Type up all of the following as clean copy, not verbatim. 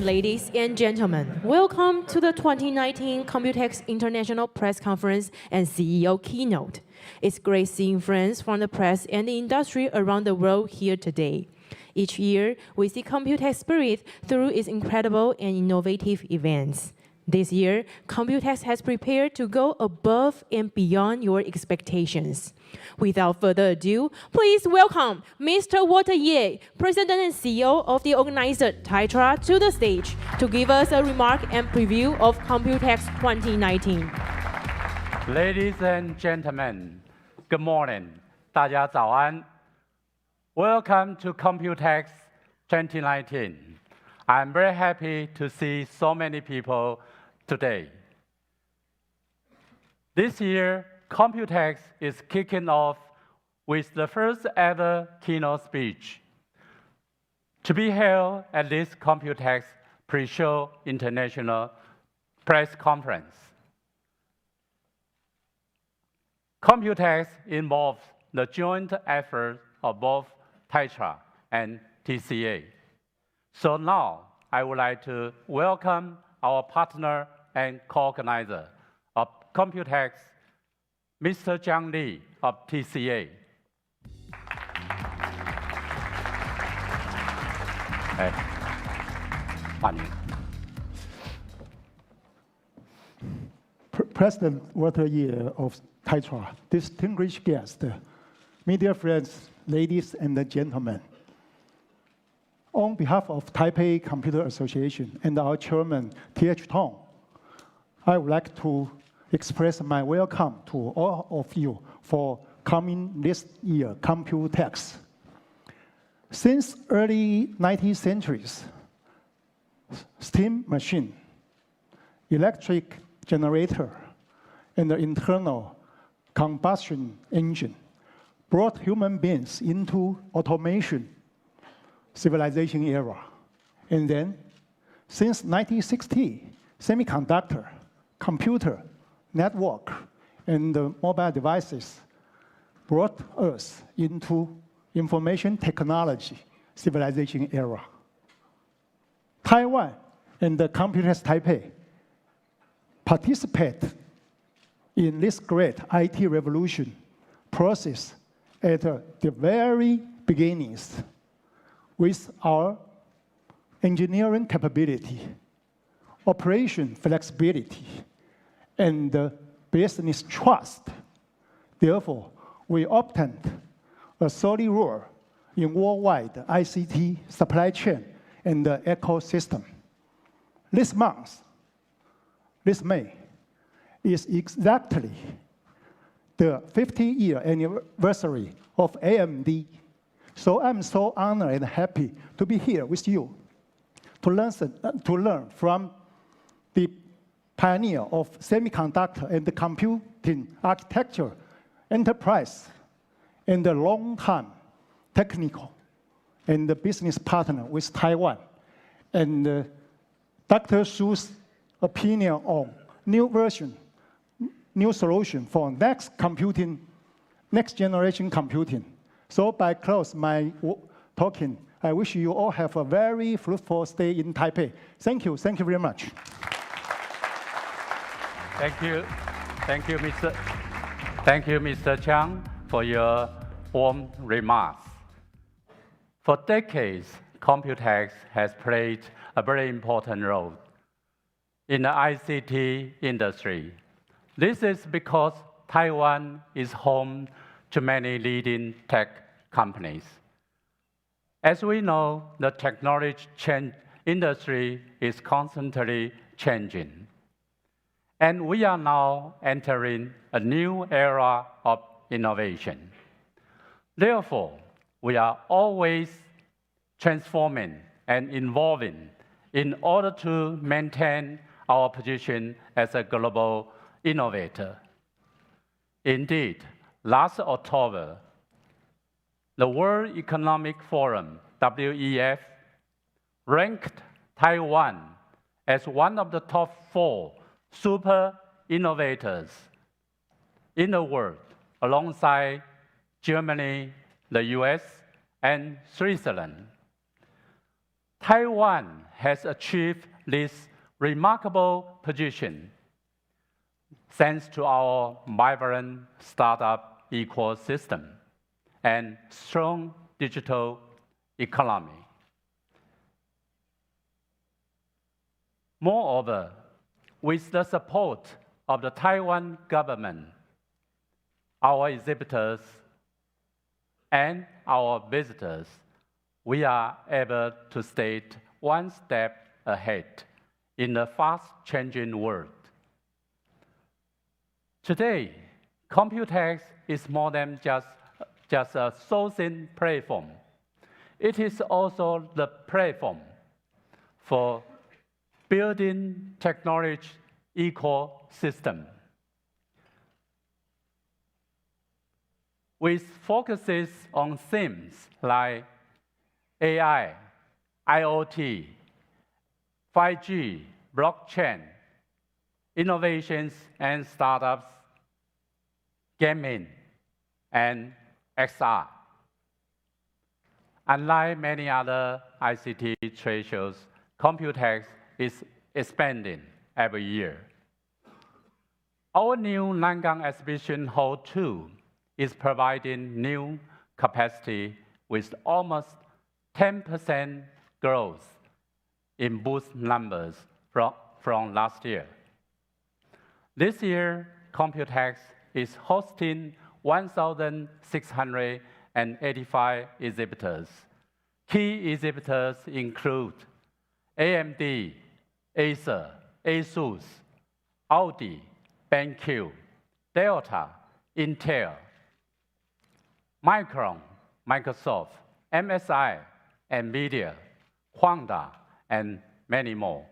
Ladies and gentlemen, welcome to the 2019 Computex International Press Conference and CEO Keynote. It's great seeing friends from the press and the industry around the world here today. Each year, we see Computex spirit through its incredible and innovative events. This year, Computex has prepared to go above and beyond your expectations. Without further ado, please welcome Mr. Walter Ye, President and CEO of the organizer Tetra, to the stage to give us a remark and preview of Computex 2019. Ladies and gentlemen, good morning. 大家早安. Welcome to Computex 2019. I'm very happy to see so many people today. This year, Computex is kicking off with the first ever keynote speech to be held at this Computex pre-show international press conference. Computex involves the joint effort of both Tetra and TCA. So now, I would like to welcome our partner and co-organizer of Computex, Mr. Jiang Li of TCA. President Walter Ye of Tetra, distinguished guests, media friends, ladies and gentlemen. On behalf of Taipei Computer Association and our chairman, T.H. Tong, I would like to express my welcome to all of you for coming this year, Computex. Since early 19th centuries, steam machine, electric generator, and the internal combustion engine brought human beings into automation civilization era. And then, since 1960, semiconductor, computer, network, and mobile devices brought us into information technology civilization era. Taiwan and the Computex Taipei participate in this great IT revolution process at the very beginnings with our engineering capability, operation flexibility, and business trust. Therefore, we obtained a solid role in worldwide ICT supply chain and the ecosystem. This May, is exactly the 50-year anniversary of AMD. So I'm so honored and happy to be here with you to learn from the pioneer of semiconductor and the computing architecture enterprise and the long-time technical and the business partner with Taiwan, and Dr. Su's opinion on new solution for next generation computing. So by close my talking, I wish you all have a very fruitful stay in Taipei. Thank you very much. Thank you, Mr. Chiang, for your warm remarks. For decades, Computex has played a very important role in the ICT industry. This is because Taiwan is home to many leading tech companies. As we know, the technology industry is constantly changing. And we are now entering a new era of innovation. Therefore, we are always transforming and evolving in order to maintain our position as a global innovator. Indeed, last October, the World Economic Forum, WEF, ranked Taiwan as one of the top 4 super innovators in the world, alongside Germany, the US, and Switzerland. Taiwan has achieved this remarkable position thanks to our vibrant startup ecosystem and strong digital economy. Moreover, with the support of the Taiwan government, our exhibitors, and our visitors, we are able to stay one step ahead in a fast-changing world. Today, Computex is more than just a sourcing platform. It is also the platform for building technology ecosystem, with focuses on themes like AI, IoT, 5G, blockchain, innovations and startups, gaming, and XR. Unlike many other ICT trade shows, Computex is expanding every year. Our new Nangang Exhibition Hall 2 is providing new capacity with almost 10% growth in booth numbers from last year. This year, Computex is hosting 1,685 exhibitors. Key exhibitors include AMD, Acer, Asus, Audi, BenQ, Delta, Intel, Micron, Microsoft, MSI, NVIDIA, Honda, and many more.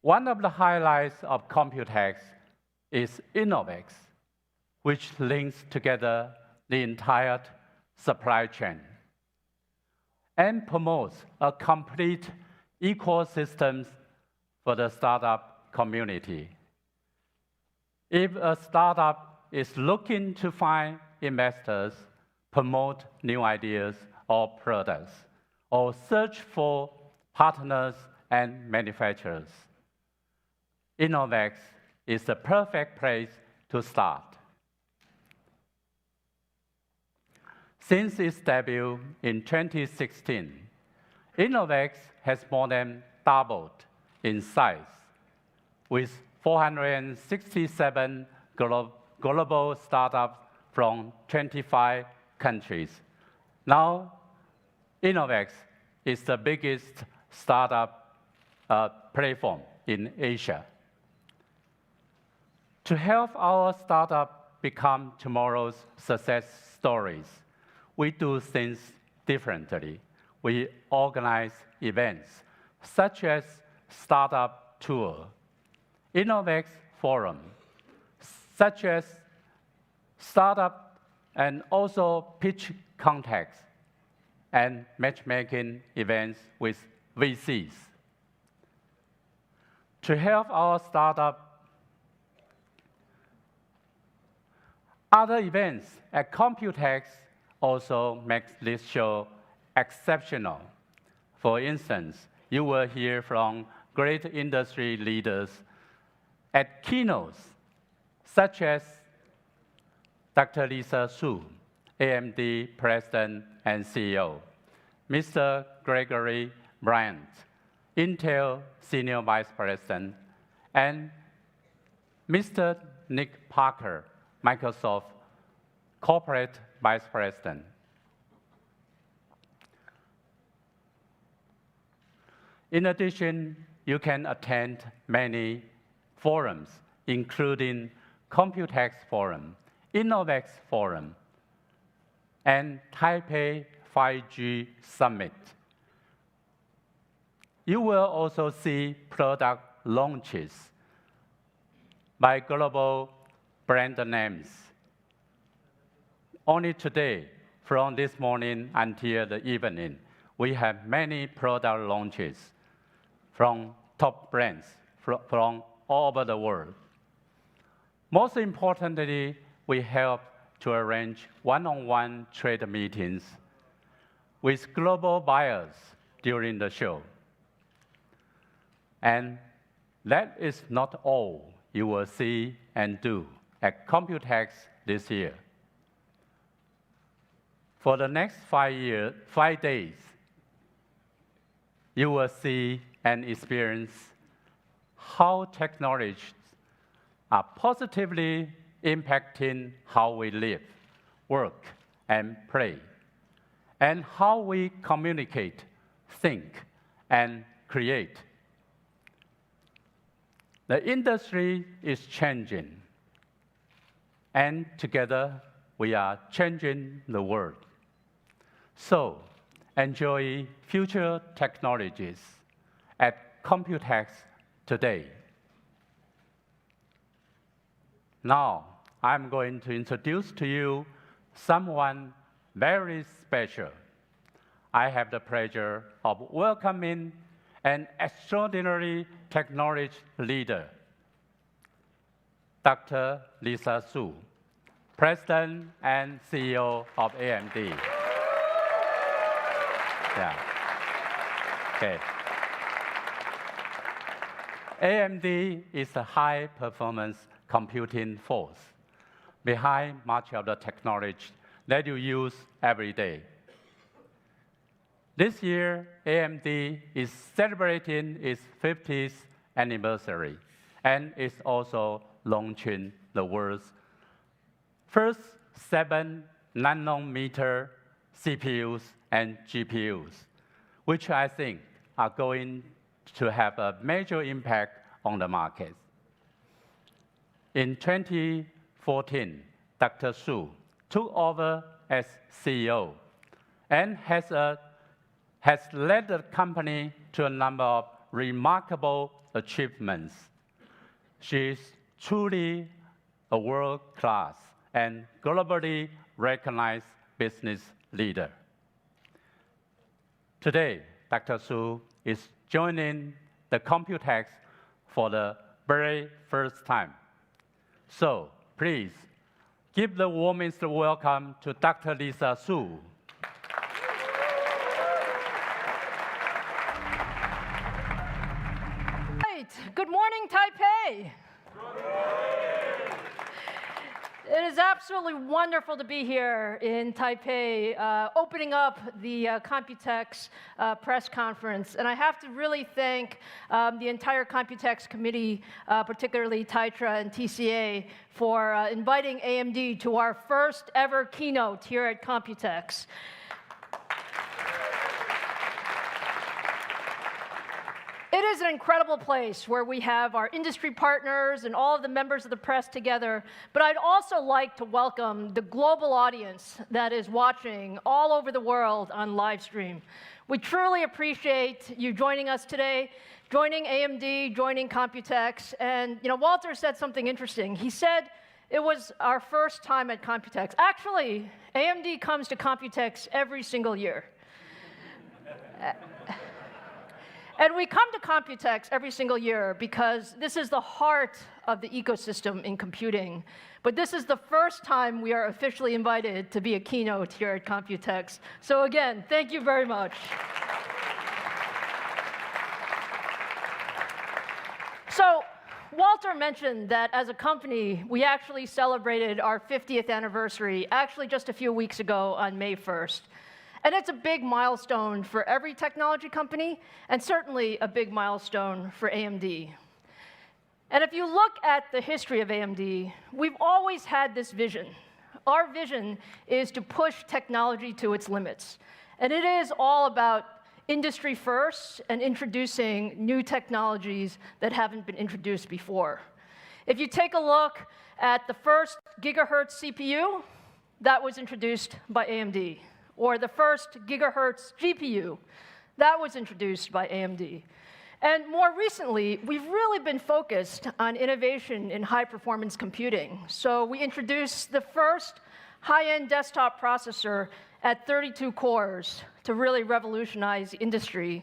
One of the highlights of Computex is Innovex, which links together the entire supply chain and promotes a complete ecosystem for the startup community. If a startup is looking to find investors, promote new ideas or products, or search for partners and manufacturers, Innovex is the perfect place to start. Since its debut in 2016, Innovex has more than doubled in size, with 467 global startups from 25 countries. Now, Innovex is the biggest startup platform in Asia. To help our startup become tomorrow's success stories, we do things differently. We organize events such as Startup Tour, Innovex Forum, such as startup and also pitch contacts and matchmaking events with VCs. To help our startup, other events at Computex also makes this show exceptional. For instance, you will hear from great industry leaders at keynotes, such as Dr. Lisa Su, AMD President and CEO, Mr. Gregory Bryant, Intel Senior Vice President, and Mr. Nick Parker, Microsoft Corporate Vice President. In addition, you can attend many forums, including Computex Forum, Innovex Forum, and Taipei 5G Summit. You will also see product launches by global brand names. Only today, from this morning until the evening, we have many product launches from top brands from all over the world. Most importantly, we help to arrange one-on-one trade meetings with global buyers, during the show. And that is not all you will see and do at Computex this year. For the next 5 days, you will see and experience how technologies are positively impacting how we live, work, and play, and how we communicate, think, and create. The industry is changing, and together we are changing the world. So, enjoy future technologies at Computex today. Now, I'm going to introduce to you someone very special. I have the pleasure of welcoming an extraordinary technology leader, Dr. Lisa Su, President and CEO of AMD. Yeah. Okay. AMD is a high-performance computing force behind much of the technology that you use every day. This year, AMD is celebrating its 50th anniversary and is also launching the world's first 7-nanometer CPUs and GPUs, which I think are going to have a major impact on the market. In 2014, Dr. Su took over as CEO and has led the company to a number of remarkable achievements. She is truly a world-class and globally recognized business leader. Today, Dr. Su is joining the Computex for the very first time. So please, give the warmest welcome to Dr. Lisa Su. Good morning, Taipei. It is absolutely wonderful to be here in Taipei, opening up the Computex press conference. And I have to really thank the entire Computex committee, particularly Taitra and TCA, for inviting AMD to our first ever keynote here at Computex. It is an incredible place where we have our industry partners and all of the members of the press together, but I'd also like to welcome the global audience that is watching all over the world on live stream. We truly appreciate you joining us today, joining AMD, joining Computex, and Walter said something interesting. He said it was our first time at Computex. Actually, AMD comes to Computex every single year. And we come to Computex every single year because this is the heart of the ecosystem in computing. But this is the first time we are officially invited to be a keynote here at Computex. So again, thank you very much. So Walter mentioned that as a company, we actually celebrated our 50th anniversary, actually just a few weeks ago on May 1st. And it's a big milestone for every technology company, and certainly a big milestone for AMD. And if you look at the history of AMD, we've always had this vision. Our vision is to push technology to its limits. And it is all about industry first and introducing new technologies that haven't been introduced before. If you take a look at the first gigahertz CPU, that was introduced by AMD. Or the first gigahertz GPU, that was introduced by AMD. And more recently, we've really been focused on innovation in high-performance computing. So we introduced the first high-end desktop processor at 32 cores to really revolutionize the industry.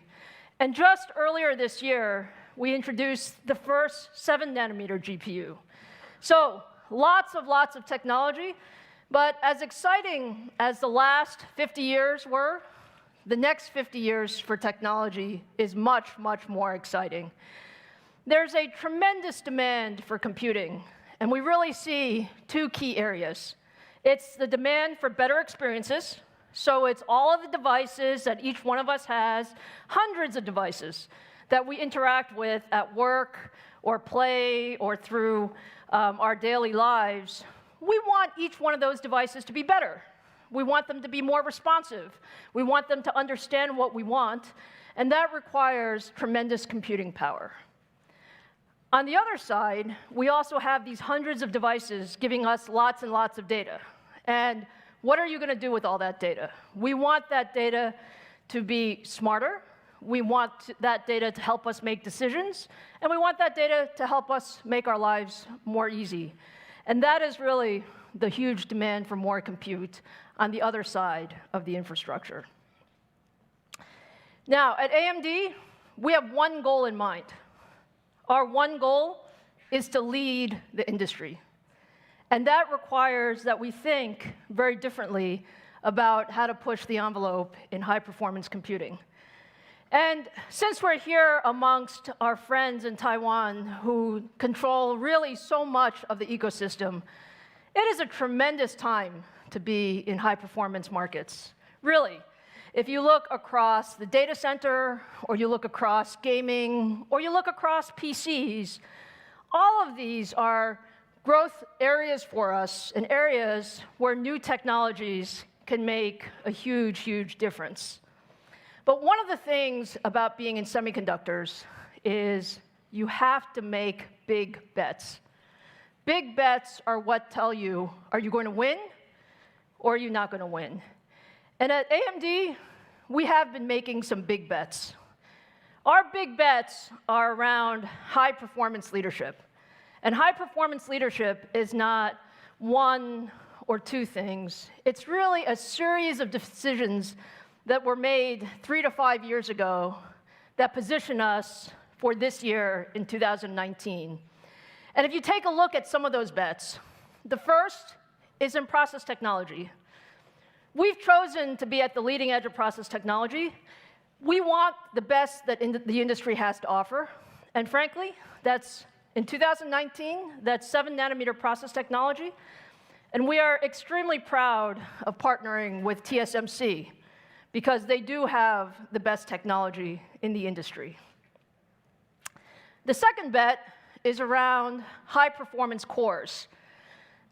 And just earlier this year, we introduced the first 7-nanometer GPU. So lots of technology. But as exciting as the last 50 years were, the next 50 years for technology is much, much more exciting. There's a tremendous demand for computing, and we really see two key areas. It's the demand for better experiences, so it's all of the devices that each one of us has, hundreds of devices that we interact with at work or play or through our daily lives. We want each one of those devices to be better. We want them to be more responsive. We want them to understand what we want, and that requires tremendous computing power. On the other side, we also have these hundreds of devices giving us lots and lots of data. And what are you going to do with all that data? We want that data to be smarter. We want that data to help us make decisions. And we want that data to help us make our lives more easy. And that is really the huge demand for more compute on the other side of the infrastructure. Now, at AMD, we have one goal in mind. Our one goal is to lead the industry. And that requires that we think very differently about how to push the envelope in high-performance computing. And since we're here amongst our friends in Taiwan who control really so much of the ecosystem, it is a tremendous time to be in high-performance markets. Really. If you look across the data center, or you look across gaming, or you look across PCs, all of these are growth areas for us and areas where new technologies can make a huge, huge difference. But one of the things about being in semiconductors is you have to make big bets. Big bets are what tell you, are you going to win, or are you not going to win? And at AMD, we have been making some big bets. Our big bets are around high-performance leadership. And high-performance leadership is not one or two things. It's really a series of decisions that were made 3 to 5 years ago that position us for this year in 2019. And if you take a look at some of those bets, the first is in process technology. We've chosen to be at the leading edge of process technology. We want the best that the industry has to offer. And frankly, that's in 2019, that's 7-nanometer process technology. And we are extremely proud of partnering with TSMC because they do have the best technology in the industry. The second bet is around high-performance cores.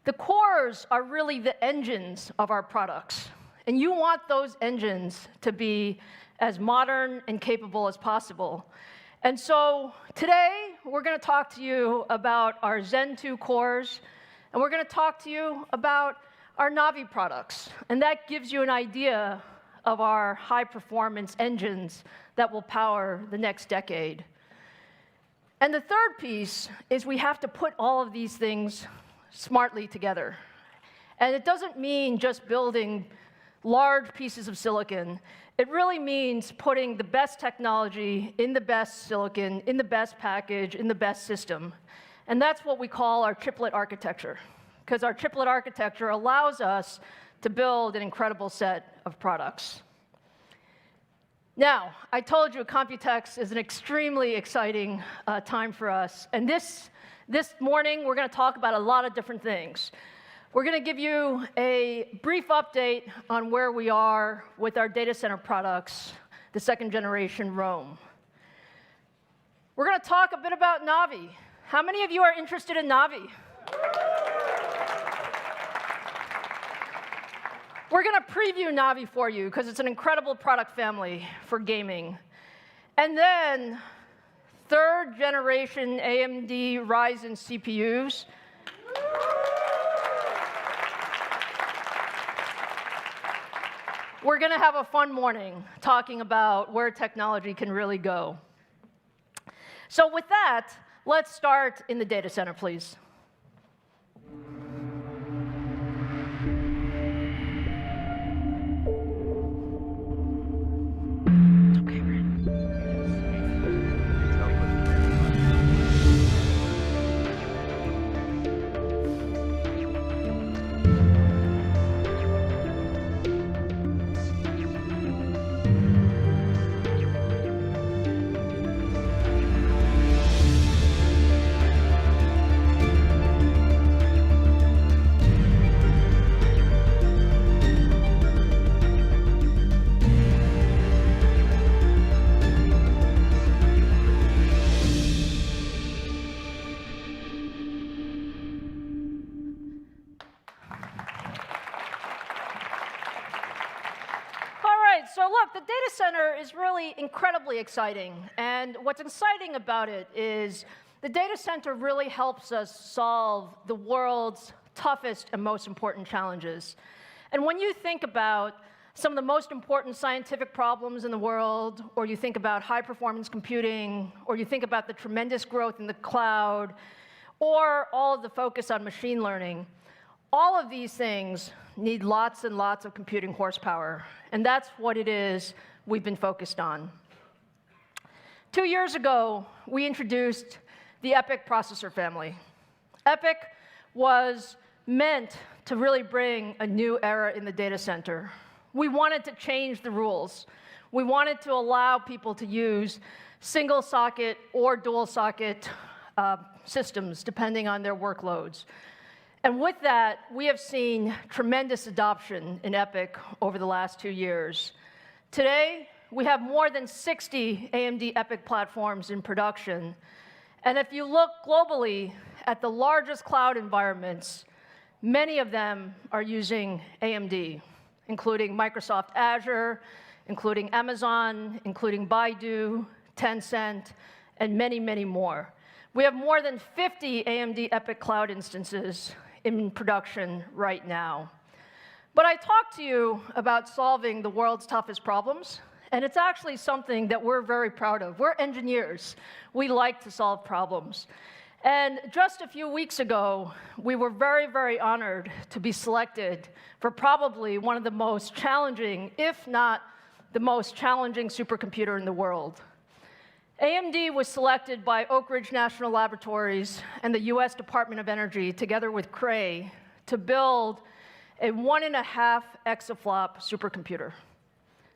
The cores are really the engines of our products. And you want those engines to be as modern and capable as possible. And so today, we're going to talk to you about our Zen 2 cores, and we're going to talk to you about our Navi products. And that gives you an idea of our high-performance engines that will power the next decade. And the third piece is we have to put all of these things smartly together. And it doesn't mean just building large pieces of silicon. It really means putting the best technology in the best silicon, in the best package, in the best system. And that's what we call our triplet architecture, because our triplet architecture allows us to build an incredible set of products. Now, I told you Computex is an extremely exciting time for us. And this morning, we're going to talk about a lot of different things. We're going to give you a brief update on where we are with our data center products, the second-generation Rome. We're going to talk a bit about Navi. How many of you are interested in Navi? We're going to preview Navi for you because it's an incredible product family for gaming. And then, third-generation AMD Ryzen CPUs. We're going to have a fun morning talking about where technology can really go. So with that, let's start in the data center, please. look, the data center is really incredibly exciting. And what's exciting about it is the data center really helps us solve the world's toughest and most important challenges. And when you think about some of the most important scientific problems in the world, or you think about high-performance computing, or you think about the tremendous growth in the cloud, or all of the focus on machine learning, all of these things need lots and lots of computing horsepower. And that's what it is we've been focused on. 2 years ago, we introduced the EPYC processor family. EPYC was meant to really bring a new era in the data center. We wanted to change the rules. We wanted to allow people to use single socket or dual socket systems, depending on their workloads. And with that, we have seen tremendous adoption in EPYC over the last 2 years. Today, we have more than 60 AMD EPYC platforms in production. And if you look globally at the largest cloud environments, many of them are using AMD, including Microsoft Azure, including Amazon, including Baidu, Tencent, and many, many more. We have more than 50 AMD EPYC cloud instances in production right now. But I talked to you about solving the world's toughest problems, and it's actually something that we're very proud of. We're engineers. We like to solve problems. And just a few weeks ago, we were very, very honored to be selected for probably one of the most challenging, if not the most challenging supercomputer in the world. AMD was selected by Oak Ridge National Laboratories and the US Department of Energy, together with Cray, to build a 1.5 exaflop supercomputer.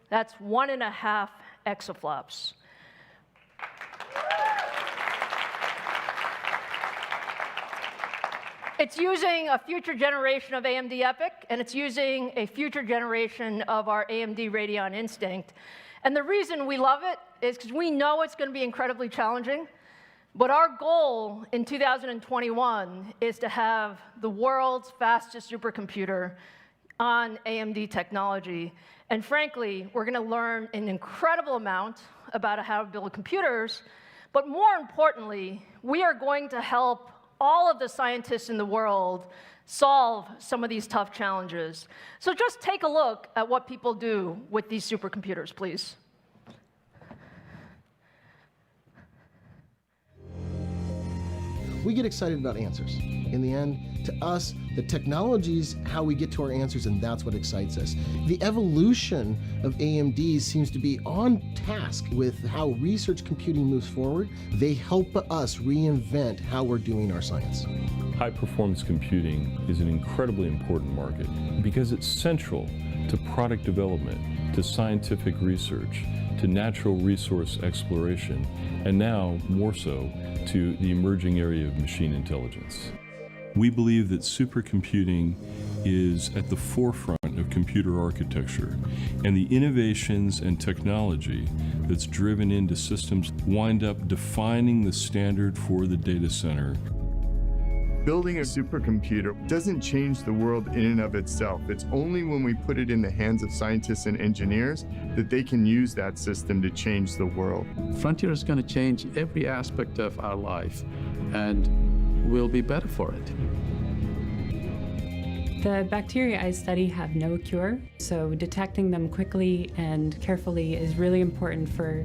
That's 1.5 exaflops. It's using a future generation of AMD EPYC, and it's using a future generation of our AMD Radeon Instinct. And the reason we love it is because we know it's going to be incredibly challenging, but our goal in 2021 is to have the world's fastest supercomputer on AMD technology. And frankly, we're going to learn an incredible amount about how to build computers, but more importantly, we are going to help all of the scientists in the world solve some of these tough challenges. So just take a look at what people do with these supercomputers, please. We get excited about answers. In the end, to us, the technology's how we get to our answers, and that's what excites us. The evolution of AMD seems to be on task with how research computing moves forward. They help us reinvent how we're doing our science. High-performance computing is an incredibly important market because it's central to product development, to scientific research, to natural resource exploration, and now, more so, to the emerging area of machine intelligence. We believe that supercomputing is at the forefront of computer architecture, and the innovations and technology that's driven into systems wind up defining the standard for the data center. Building a supercomputer doesn't change the world in and of itself. It's only when we put it in the hands of scientists and engineers that they can use that system to change the world. Frontier is going to change every aspect of our life, and we'll be better for it. The bacteria I study have no cure, so detecting them quickly and carefully is really important for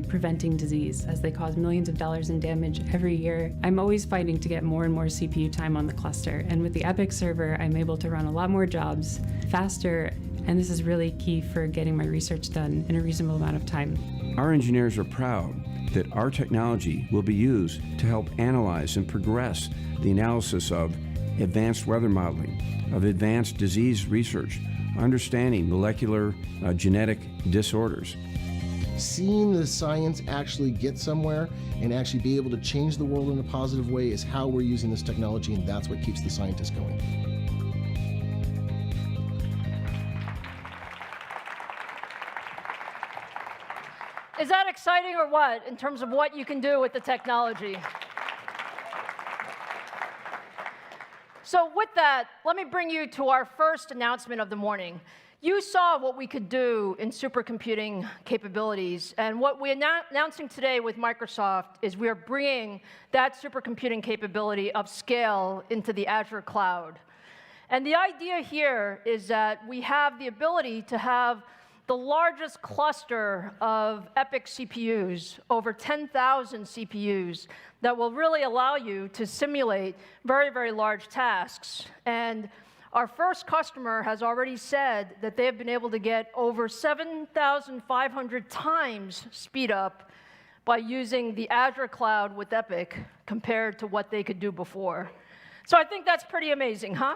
preventing disease, as they cause millions of dollars in damage every year. I'm always fighting to get more and more CPU time on the cluster, and with the EPYC server, I'm able to run a lot more jobs faster, and this is really key for getting my research done in a reasonable amount of time. Our engineers are proud that our technology will be used to help analyze and progress the analysis of advanced weather modeling, of advanced disease research, understanding molecular genetic disorders. Seeing the science actually get somewhere and actually be able to change the world in a positive way is how we're using this technology, and that's what keeps the scientists going. Is that exciting or what, in terms of what you can do with the technology? So with that, let me bring you to our first announcement of the morning. You saw what we could do in supercomputing capabilities, and what we're announcing today with Microsoft is we are bringing that supercomputing capability of scale into the Azure cloud. And the idea here is that we have the ability to have the largest cluster of EPYC CPUs, over 10,000 CPUs, that will really allow you to simulate very, very large tasks. And our first customer has already said that they have been able to get over 7,500 times speed up by using the Azure cloud with EPYC compared to what they could do before. So I think that's pretty amazing, huh?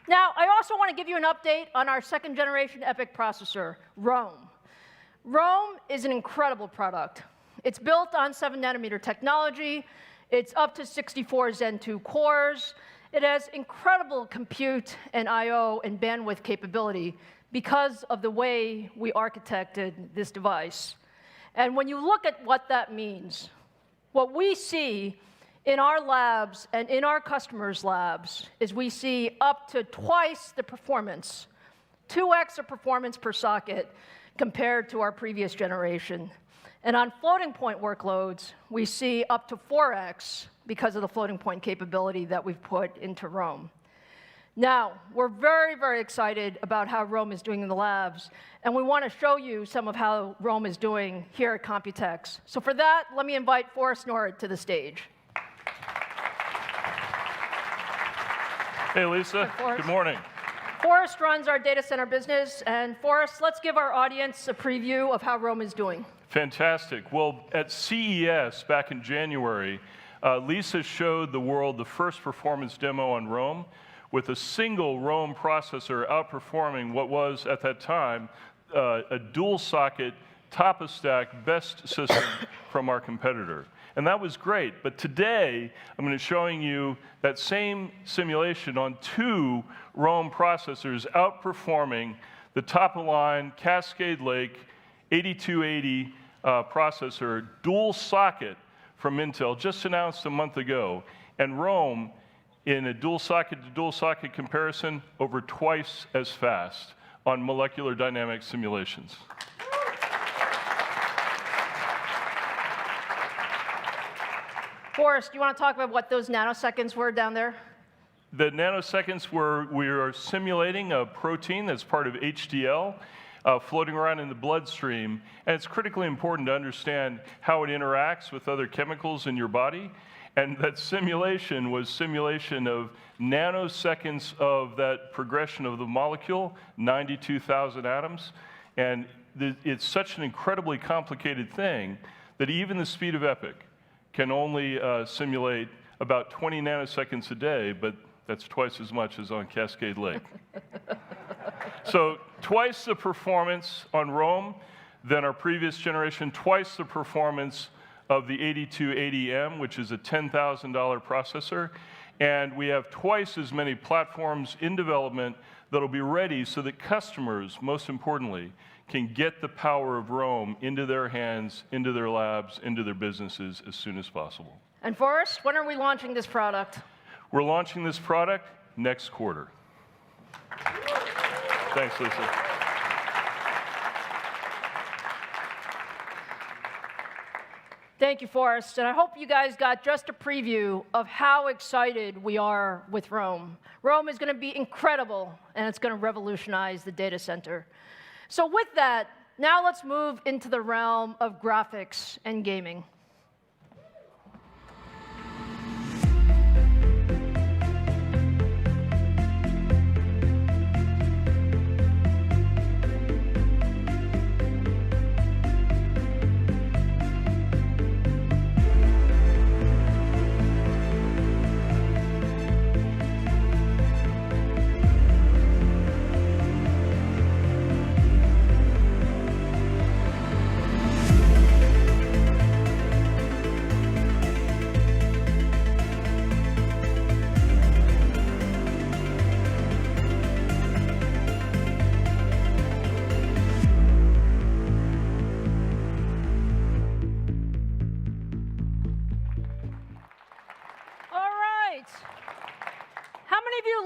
Now, I also want to give you an update on our second generation EPYC processor, Rome. Rome is an incredible product. It's built on 7nm technology. It's up to 64 Zen 2 cores. It has incredible compute and I/O and bandwidth capability because of the way we architected this device. And when you look at what that means, what we see in our labs and in our customers' labs is we see up to twice the performance, 2x the performance per socket compared to our previous generation. And on floating point workloads, we see up to 4x because of the floating point capability that we've put into Rome. Now, we're very, very excited about how Rome is doing in the labs, and we want to show you some of how Rome is doing here at Computex. So for that, let me invite Forrest Norrod to the stage. Hey, Lisa. Hi, good morning. Forrest runs our data center business, and Forrest, let's give our audience a preview of how Rome is doing. Fantastic. Well, at CES back in January, Lisa showed the world the first performance demo on Rome with a single Rome processor outperforming what was, at that time, a dual-socket, top-of-stack best system from our competitor. And that was great. But today, I'm going to be showing you that same simulation on 2 Rome processors outperforming the top-of-line Cascade Lake 8280 processor, dual socket from Intel, just announced a month ago. And Rome, in a dual socket to dual socket comparison, over twice as fast on molecular dynamics simulations. Forrest, do you want to talk about what those nanoseconds were down there? The nanoseconds where we are simulating a protein that's part of HDL floating around in the bloodstream. And it's critically important to understand how it interacts with other chemicals in your body. And that simulation was simulation of nanoseconds of that progression of the molecule, 92,000 atoms. And it's such an incredibly complicated thing that even the speed of EPYC can only simulate about 20 nanoseconds a day, but that's twice as much as on Cascade Lake. So twice the performance on Rome than our previous generation, twice the performance of the 8280M, which is a $10,000 processor. And we have twice as many platforms in development that'll be ready so that customers, most importantly, can get the power of Rome into their hands, into their labs, into their businesses as soon as possible. And Forrest, when are we launching this product? We're launching this product next quarter. Thanks, Lisa. Thank you, Forrest. And I hope you guys got just a preview of how excited we are with Rome. Rome is going to be incredible, and it's going to revolutionize the data center. So with that, now let's move into the realm of graphics and gaming.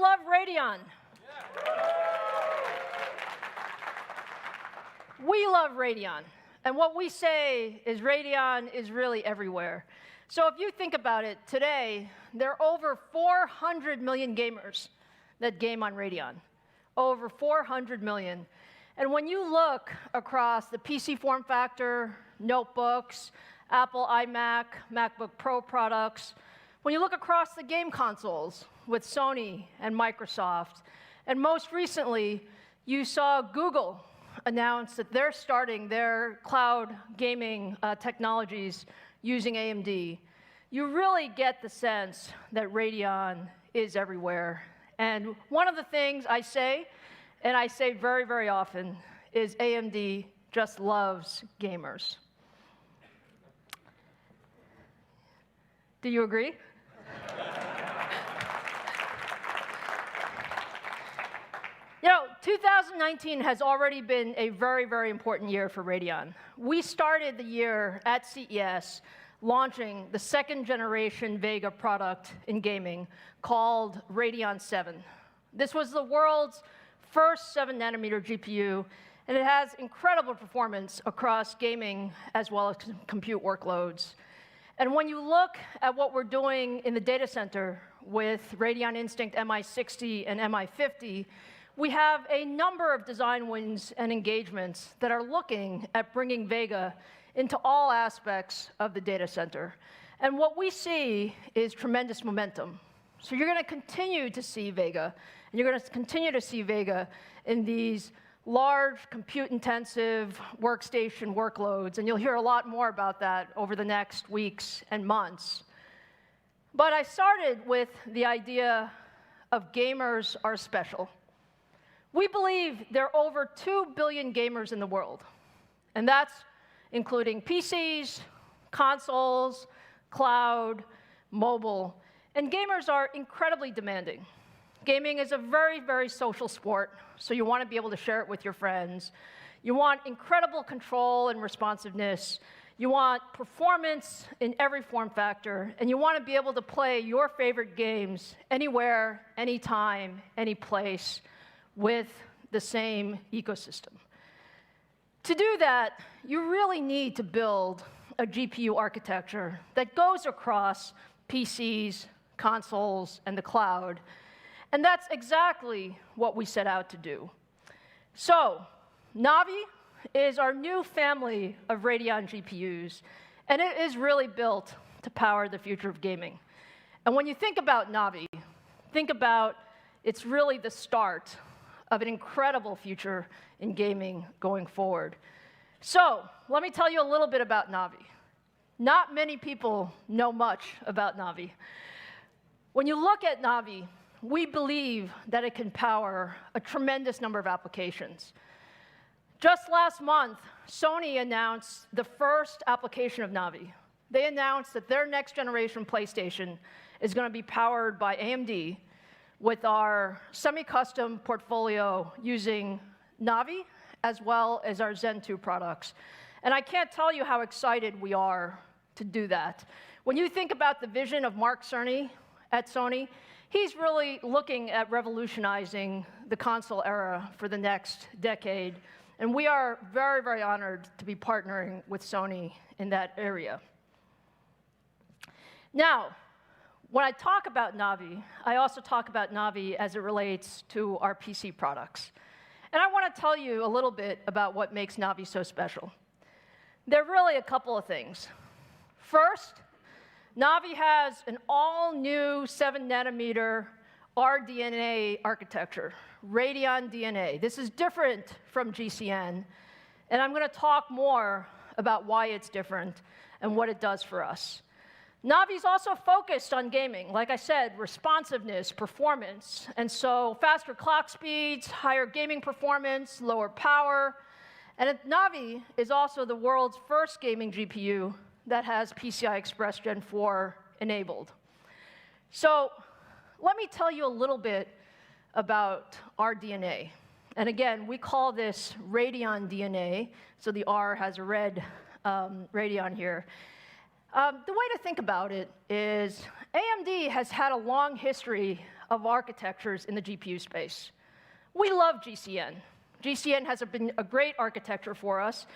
love Radeon? We love Radeon. And what we say is Radeon is really everywhere. So if you think about it, today, there are over 400 million gamers that game on Radeon. Over 400 million. And when you look across the PC form factor, notebooks, Apple iMac, MacBook Pro products, when you look across the game consoles with Sony and Microsoft, and most recently, you saw Google announce that they're starting their cloud gaming technologies using AMD, you really get the sense that Radeon is everywhere. And one of the things I say, and I say very, very often, is AMD just loves gamers. Do you agree? You know, 2019 has already been a very, very important year for Radeon. We started the year at CES launching the second generation Vega product in gaming called Radeon 7. This was the world's first 7-nanometer GPU, and it has incredible performance across gaming as well as compute workloads. And when you look at what we're doing in the data center with Radeon Instinct MI60 and MI50, we have a number of design wins and engagements that are looking at bringing Vega into all aspects of the data center. And what we see is tremendous momentum. So you're going to continue to see Vega, and you're going to continue to see Vega in these large, compute-intensive workstation workloads, and you'll hear a lot more about that over the next weeks and months. But I started with the idea of gamers are special. We believe there are over 2 billion gamers in the world, and that's including PCs, consoles, cloud, mobile, and gamers are incredibly demanding. Gaming is a very, very social sport, so you want to be able to share it with your friends. You want incredible control and responsiveness. You want performance in every form factor, and you want to be able to play your favorite games anywhere, anytime, any place, with the same ecosystem. To do that, you really need to build a GPU architecture that goes across PCs, consoles, and the cloud. And that's exactly what we set out to do. So, Navi is our new family of Radeon GPUs, and it is really built to power the future of gaming. And when you think about Navi, think about it's really the start of an incredible future in gaming going forward. So, let me tell you a little bit about Navi. Not many people know much about Navi. When you look at Navi, we believe that it can power a tremendous number of applications. Just last month, Sony announced the first application of Navi. They announced that their next generation PlayStation is going to be powered by AMD with our semi-custom portfolio using Navi as well as our Zen 2 products. And I can't tell you how excited we are to do that. When you think about the vision of Mark Cerny at Sony, he's really looking at revolutionizing the console era for the next decade. And we are very, very honored to be partnering with Sony in that area. Now, when I talk about Navi, I also talk about Navi as it relates to our PC products. And I want to tell you a little bit about what makes Navi so special. There are really a couple of things. First, Navi has an all-new 7-nanometer RDNA architecture, Radeon Dna. This is different from GCN, and I'm going to talk more about why it's different and what it does for us. Navi's also focused on gaming. Like I said, responsiveness, performance, and so faster clock speeds, higher gaming performance, lower power. And Navi is also the world's first gaming GPU that has PCI Express Gen 4 enabled. So let me tell you a little bit about our DNA. And again, we call this Radeon Dna, so the R has a red Radeon here. The way to think about it is AMD has had a long history of architectures in the GPU space. We love GCN. GCN has been a great architecture for us.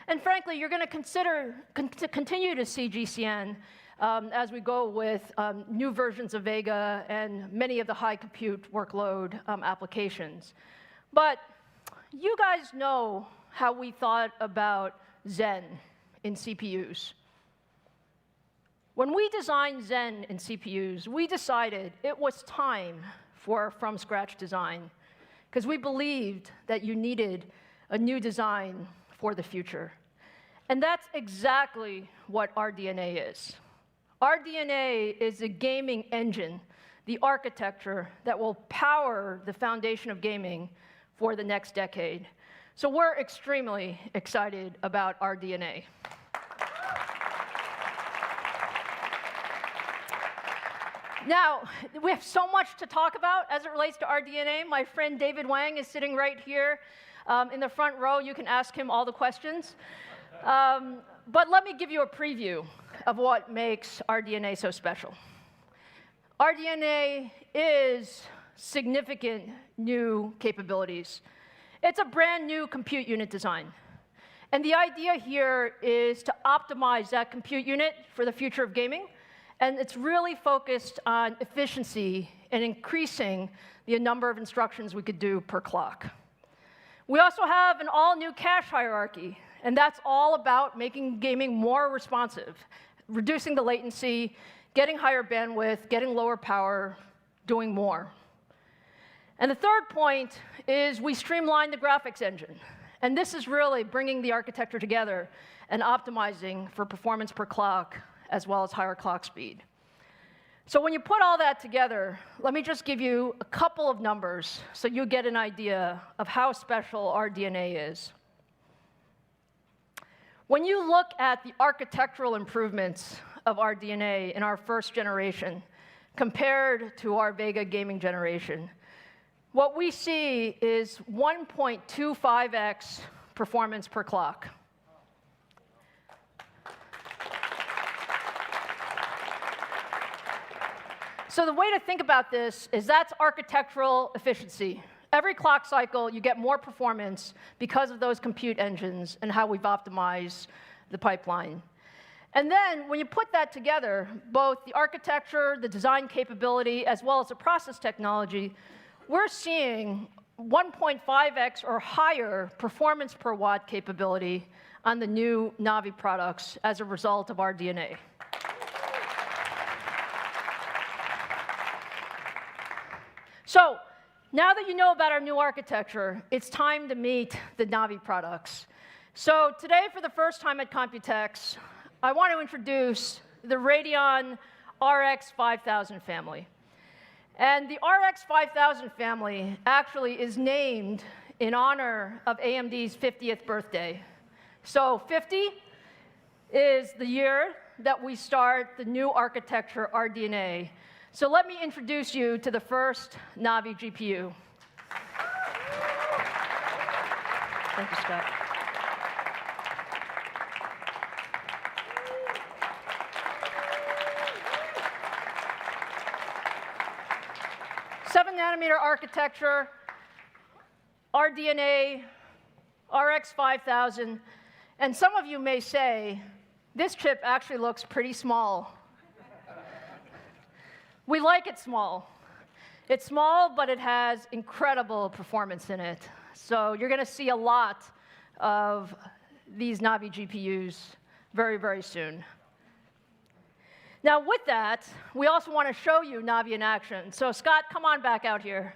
And frankly, you're going to continue to see GCN as we go with new versions of Vega and many of the high compute workload applications. But you guys know how we thought about Zen in CPUs. When we designed Zen in CPUs, we decided it was time for from-scratch design, because we believed that you needed a new design for the future. And that's exactly what RDNA is. RDNA is a gaming engine, the architecture that will power the foundation of gaming for the next decade. So we're extremely excited about RDNA. Now, we have so much to talk about as it relates to RDNA. My friend David Wang is sitting right here in the front row. You can ask him all the questions. But let me give you a preview of what makes RDNA so special. RDNA is significant new capabilities. It's a brand new compute unit design. And the idea here is to optimize that compute unit for the future of gaming. And it's really focused on efficiency and increasing the number of instructions we could do per clock. We also have an all-new cache hierarchy, and that's all about making gaming more responsive, reducing the latency, getting higher bandwidth, getting lower power, doing more. And the third point is we streamlined the graphics engine. And this is really bringing the architecture together and optimizing for performance per clock, as well as higher clock speed. So when you put all that together, let me just give you a couple of numbers so you get an idea of how special RDNA is. When you look at the architectural improvements of RDNA in our first generation compared to our Vega gaming generation, what we see is 1.25x performance per clock. So the way to think about this is that's architectural efficiency. Every clock cycle, you get more performance because of those compute engines and how we've optimized the pipeline. And then when you put that together, both the architecture, the design capability, as well as the process technology, we're seeing 1.5x or higher performance per watt capability on the new Navi products as a result of RDNA. So now that you know about our new architecture, it's time to meet the Navi products. So today, for the first time at Computex, I want to introduce the Radeon RX 5000 family. And the RX 5000 family actually is named in honor of AMD's 50th birthday. So 50 is the year that we start the new architecture, RDNA. So let me introduce you to the first Navi GPU. Thank you, Scott. Seven-nanometer architecture, RDNA, RX 5000. And some of you may say, this chip actually looks pretty small. We like it small. It's small, but it has incredible performance in it. So you're going to see a lot of these Navi GPUs very, very soon. Now, with that, we also want to show you Navi in action. So Scott, come on back out here.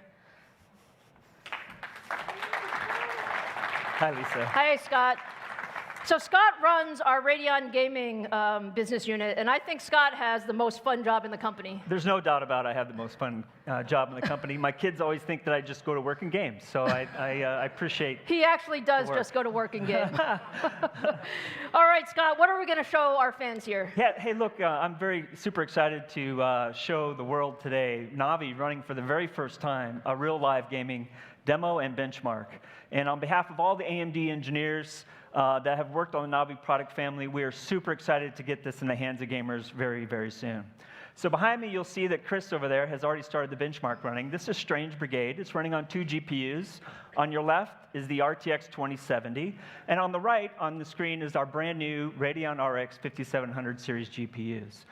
Hi, Lisa. Hi, Scott. So Scott runs our Radeon gaming business unit, and I think Scott has the most fun job in the company. There's no doubt about it. I have the most fun job in the company. My kids always think that I just go to work and game, so I appreciate. He actually does just go to work and game. All right, Scott, what are we going to show our fans here? Yeah, hey, look, I'm super excited to show the world today Navi running for the very first time a real live gaming demo and benchmark. And on behalf of all the AMD engineers, that have worked on the Navi product family. We are super excited to get this in the hands of gamers very, very soon. So behind me, you'll see that Chris over there has already started the benchmark running. This is Strange Brigade. It's running on 2 GPUs. On your left is the RTX 2070. And on the right on the screen is our brand new Radeon RX 5700 series GPUs.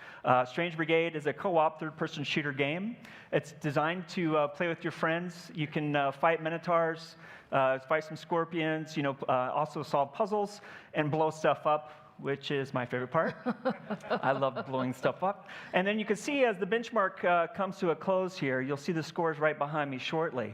Strange Brigade is a co-op third-person shooter game. It's designed to play with your friends. You can fight minotaurs, fight some scorpions, also solve puzzles and blow stuff up, which is my favorite part. I love blowing stuff up. And then you can see as the benchmark comes to a close here, you'll see the scores right behind me shortly.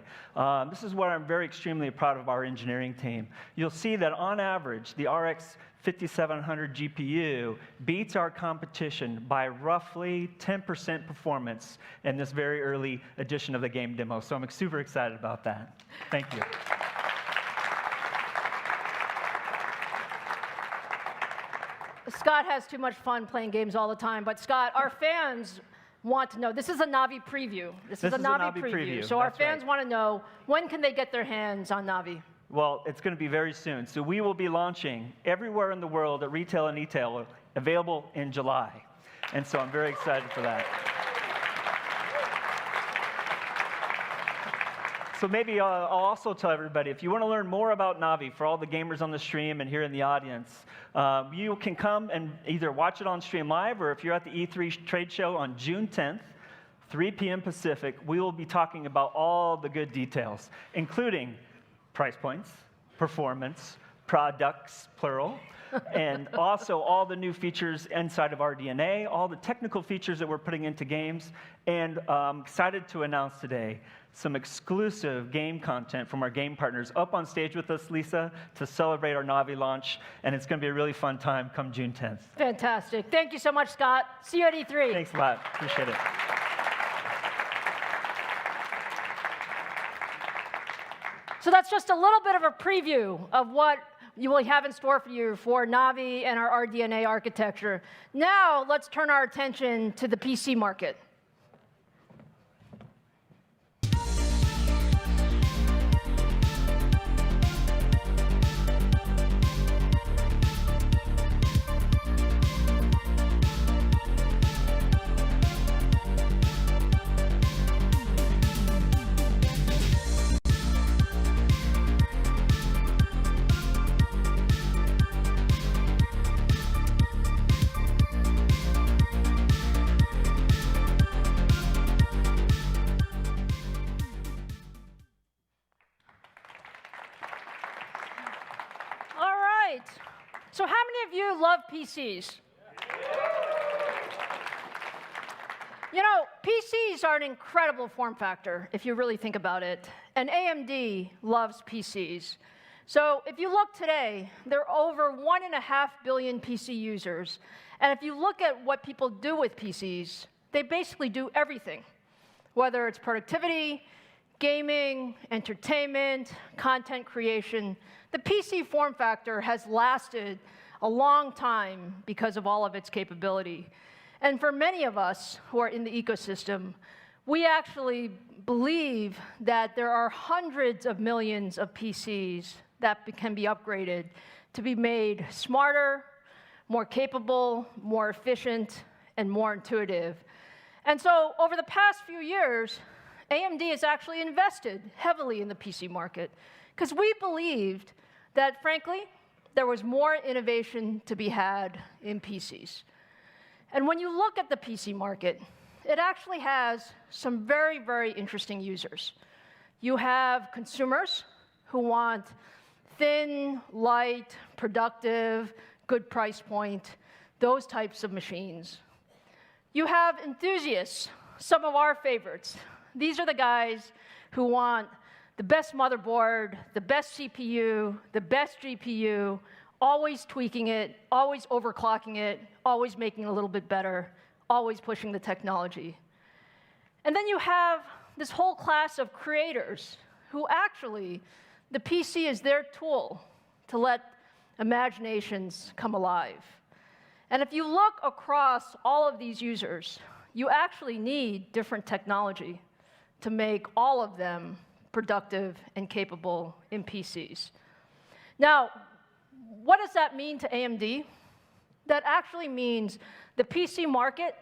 This is what I'm extremely proud of our engineering team. You'll see that on average, the RX 5700 GPU beats our competition by roughly 10% performance in this very early edition of the game demo. So I'm super excited about that. Thank you. Scott has too much fun playing games all the time, but Scott, our fans want to know, this is a Navi preview. This is a Navi preview. So our fans want to know, when can they get their hands on Navi? Well, it's going to be very soon. So we will be launching everywhere in the world at retail and e-tail, available in July. And so I'm very excited for that. So maybe I'll also tell everybody, if you want to learn more about Navi, for all the gamers on the stream and here in the audience, you can come and either watch it on stream live, or if you're at the E3 trade show on June 10th, 3 p.m. Pacific, we will be talking about all the good details, including price points, performance, products, plural, and also all the new features inside of our DNA, all the technical features that we're putting into games, and I'm excited to announce today some exclusive game content from our game partners up on stage with us, Lisa, to celebrate our Navi launch, and it's going to be a really fun time come June 10th. Fantastic. Thank you so much, Scott. See you at E3. Thanks a lot. Appreciate it. So that's just a little bit of a preview of what you will have in store for you for Navi and our RDNA architecture. Now let's turn our attention to the PC market. So how many of you love PCs? You know, PCs are an incredible form factor, if you really think about it. And AMD loves PCs. So if you look today, there are over 1.5 billion PC users. And if you look at what people do with PCs, they basically do everything, whether it's productivity, gaming, entertainment, content creation. The PC form factor has lasted a long time because of all of its capability. And for many of us who are in the ecosystem, we actually believe that there are hundreds of millions of PCs that can be upgraded to be made smarter, more capable, more efficient, and more intuitive. And so over the past few years, AMD has actually invested heavily in the PC market because we believed that, frankly, there was more innovation to be had in PCs. And when you look at the PC market, it actually has some very, very interesting users. You have consumers who want thin, light, productive, good price point, those types of machines. You have enthusiasts, some of our favorites. These are the guys who want the best motherboard, the best CPU, the best GPU, always tweaking it, always overclocking it, always making it a little bit better, always pushing the technology. And then you have this whole class of creators who actually, the PC is their tool to let imaginations come alive. And if you look across all of these users, you actually need different technology to make all of them productive and capable in PCs. Now, what does that mean to AMD? That actually means the PC market,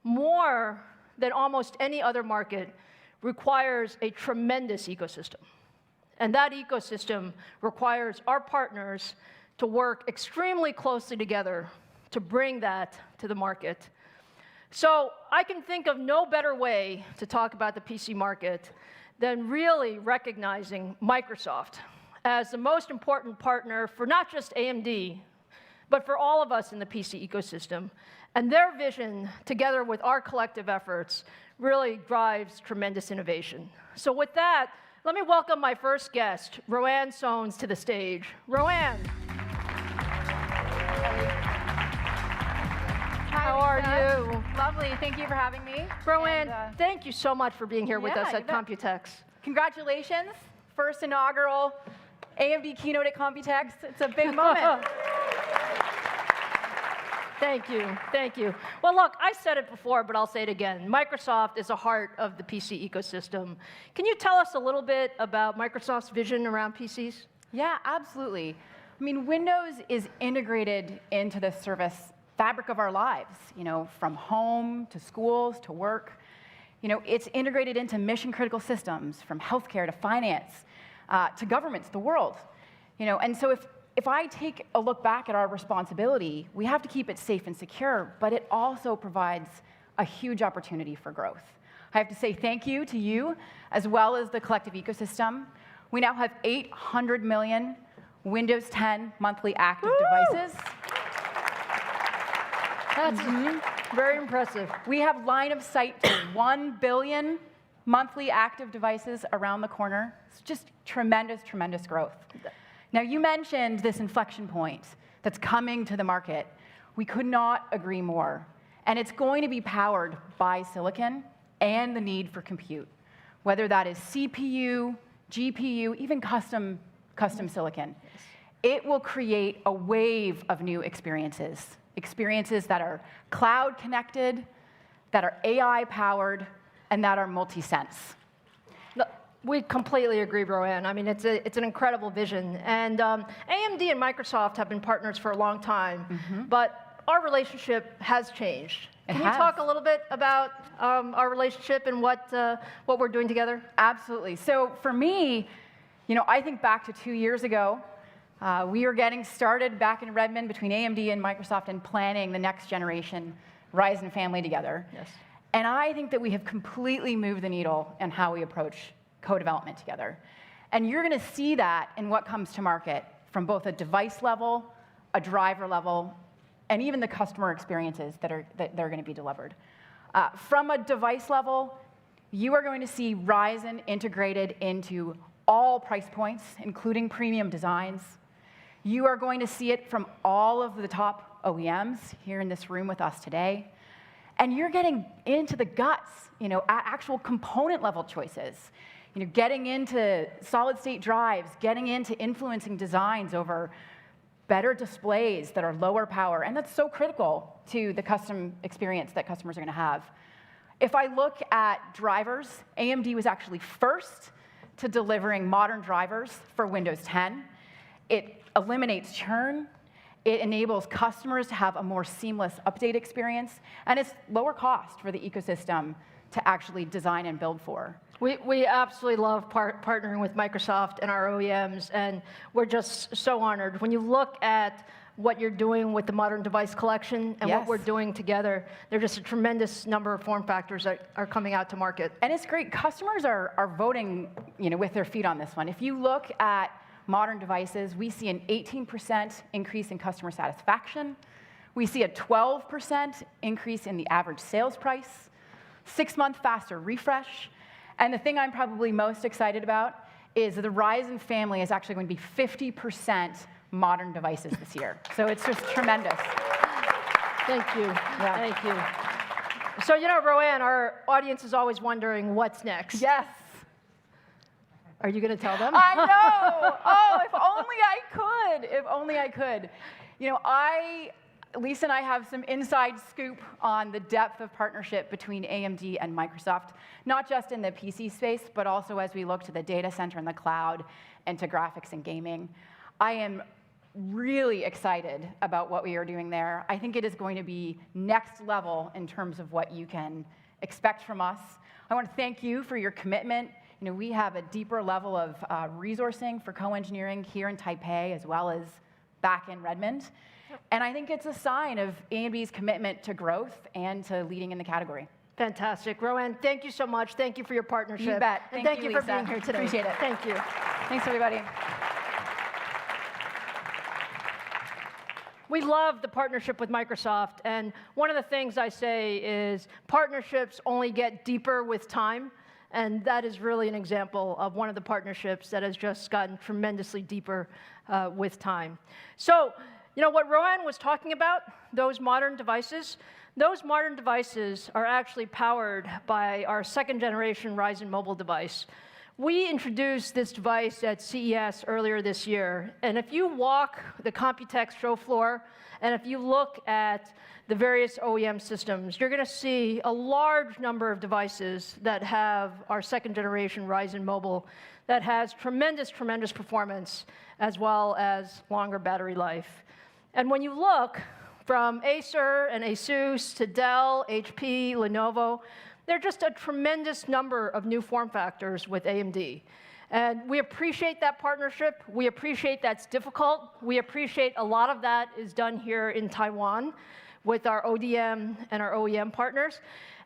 more than almost any other market, requires a tremendous ecosystem. And that ecosystem requires our partners to work extremely closely together to bring that to the market. So I can think of no better way to talk about the PC market than really recognizing Microsoft as the most important partner for not just AMD, but for all of us in the PC ecosystem. And their vision, together with our collective efforts, really drives tremendous innovation. So with that, let me welcome my first guest, Roanne Sones, to the stage. Roanne. How are you? Lovely. Thank you for having me. Roanne, thank you so much for being here with us at Computex. Congratulations. First inaugural AMD Keynote at Computex. It's a big moment. Thank you. Thank you. Well, look, I said it before, but I'll say it again. Microsoft is the heart of the PC ecosystem. Can you tell us a little bit about Microsoft's vision around PCs? Yeah, absolutely. I mean, Windows is integrated into the service fabric of our lives, from home to schools to work. It's integrated into mission-critical systems, from healthcare to finance to governments, the world. And so if I take a look back at our responsibility, we have to keep it safe and secure, but it also provides a huge opportunity for growth. I have to say thank you to you, as well as the collective ecosystem. We now have 800 million Windows 10 monthly active devices. That's very impressive. We have line of sight to 1 billion monthly active devices around the corner. It's just tremendous, tremendous growth. Now, you mentioned this inflection point that's coming to the market. We could not agree more. And it's going to be powered by silicon and the need for compute, whether that is CPU, GPU, even custom silicon. It will create a wave of new experiences that are cloud connected, that are AI powered, and that are multi-sense. We completely agree, Roanne. I mean, it's an incredible vision. And AMD and Microsoft have been partners for a long time, but our relationship has changed. Can you talk a little bit about our relationship and what we're doing together? Absolutely. So for me, I think back to 2 years ago. We were getting started back in Redmond between AMD and Microsoft and planning the next generation Ryzen family together. Yes. And I think that we have completely moved the needle in how we approach co-development together. And you're going to see that in what comes to market from both a device level, a driver level, and even the customer experiences that are going to be delivered. From a device level, you are going to see Ryzen integrated into all price points, including premium designs. You are going to see it from all of the top OEMs here in this room with us today. And you're getting into the guts, actual component level choices. Getting into solid-state drives, getting into influencing designs over better displays that are lower power, and that's so critical to the custom experience that customers are going to have. If I look at drivers, AMD was actually first to delivering modern drivers for Windows 10. It eliminates churn. It enables customers to have a more seamless update experience, and it's lower cost for the ecosystem to actually design and build for. We absolutely love partnering with Microsoft and our OEMs, and we're just so honored. When you look at what you're doing with the modern device collection and what we're doing together, there's just a tremendous number of form factors that are coming out to market. And it's great. Customers are voting with their feet on this one. If you look at modern devices, we see an 18% increase in customer satisfaction. We see a 12% increase in the average sales price, 6-month faster refresh. And the thing I'm probably most excited about is the Ryzen family is actually going to be 50% modern devices this year. So it's just tremendous. Thank you. Yeah. Thank you. So, Roanne, our audience is always wondering what's next. Yes. Are you going to tell them? I know. Oh, if only I could. If only I could. Lisa and I have some inside scoop on the depth of partnership between AMD and Microsoft, not just in the PC space, but also as we look to the data center and the cloud and to graphics and gaming. I am really excited about what we are doing there. I think it is going to be next level in terms of what you can expect from us. I want to thank you for your commitment. We have a deeper level of resourcing for co-engineering here in Taipei as well as back in Redmond. And I think it's a sign of AMD's commitment to growth and to leading in the category. Fantastic. Rowan, thank you so much. Thank you for your partnership. You bet. And thank you for Lisa. being here today. Appreciate it. Thank you. Thanks, everybody. We love the partnership with Microsoft, and one of the things I say is partnerships only get deeper with time, and that is really an example of one of the partnerships that has just gotten tremendously deeper with time. So, what Rowan was talking about, those modern devices are actually powered by our second-generation Ryzen mobile device. We introduced this device at CES earlier this year, and if you walk the Computex show floor, and if you look at the various OEM systems, you're going to see a large number of devices that have our second-generation Ryzen mobile that has tremendous, tremendous performance, as well as longer battery life. And when you look from Acer and Asus to Dell, HP, Lenovo, there are just a tremendous number of new form factors with AMD. And we appreciate that partnership. We appreciate that's difficult. We appreciate a lot of that is done here in Taiwan with our ODM and our OEM partners.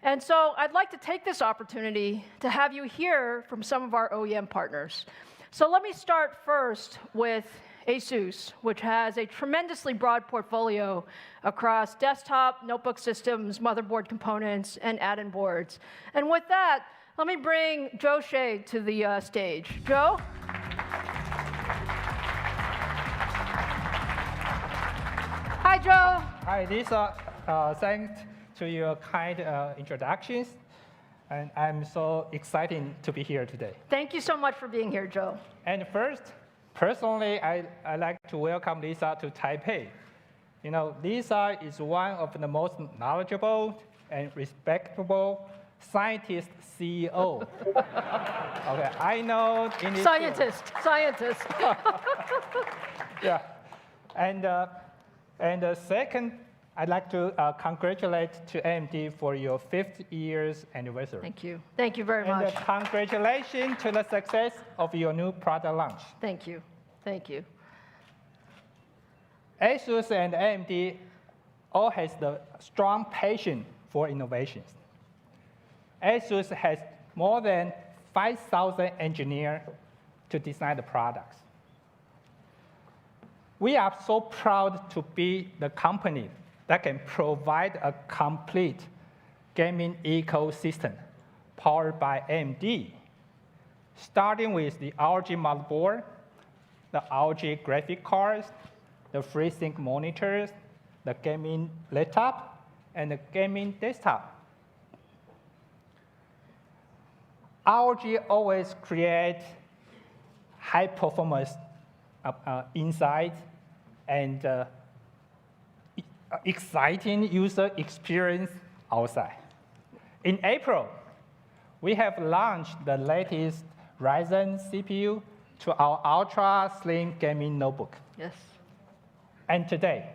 And so I'd like to take this opportunity to have you hear from some of our OEM partners. So let me start first with Asus, which has a tremendously broad portfolio across desktop, notebook systems, motherboard components, and add-in boards. And with that, let me bring Joe Shea to the stage. Joe? Hi, Joe. Hi, Lisa. Thanks to your kind introductions. And I'm so excited to be here today. Thank you so much for being here, Joe. And first, personally, I'd like to welcome Lisa to Taipei. Lisa is one of the most knowledgeable and respectable scientist CEO. Okay, I know in this Scientist. Yeah, and second, I'd like to congratulate to AMD for your 5th years anniversary. Thank you. Thank you very much. And congratulations to the success of your new product launch. Thank you. Thank you. Asus and AMD all has the strong passion for innovations. Asus has more than 5,000 engineers to design the products. We are so proud to be the company that can provide a complete gaming ecosystem powered by AMD, starting with the ROG motherboard, the ROG graphic cards, the FreeSync monitors, the gaming laptop, and the gaming desktop. ROG always creates high-performance inside and exciting user experience outside. In April, we have launched the latest Rison CPU to our ultra-slim gaming notebook. Yes. And today,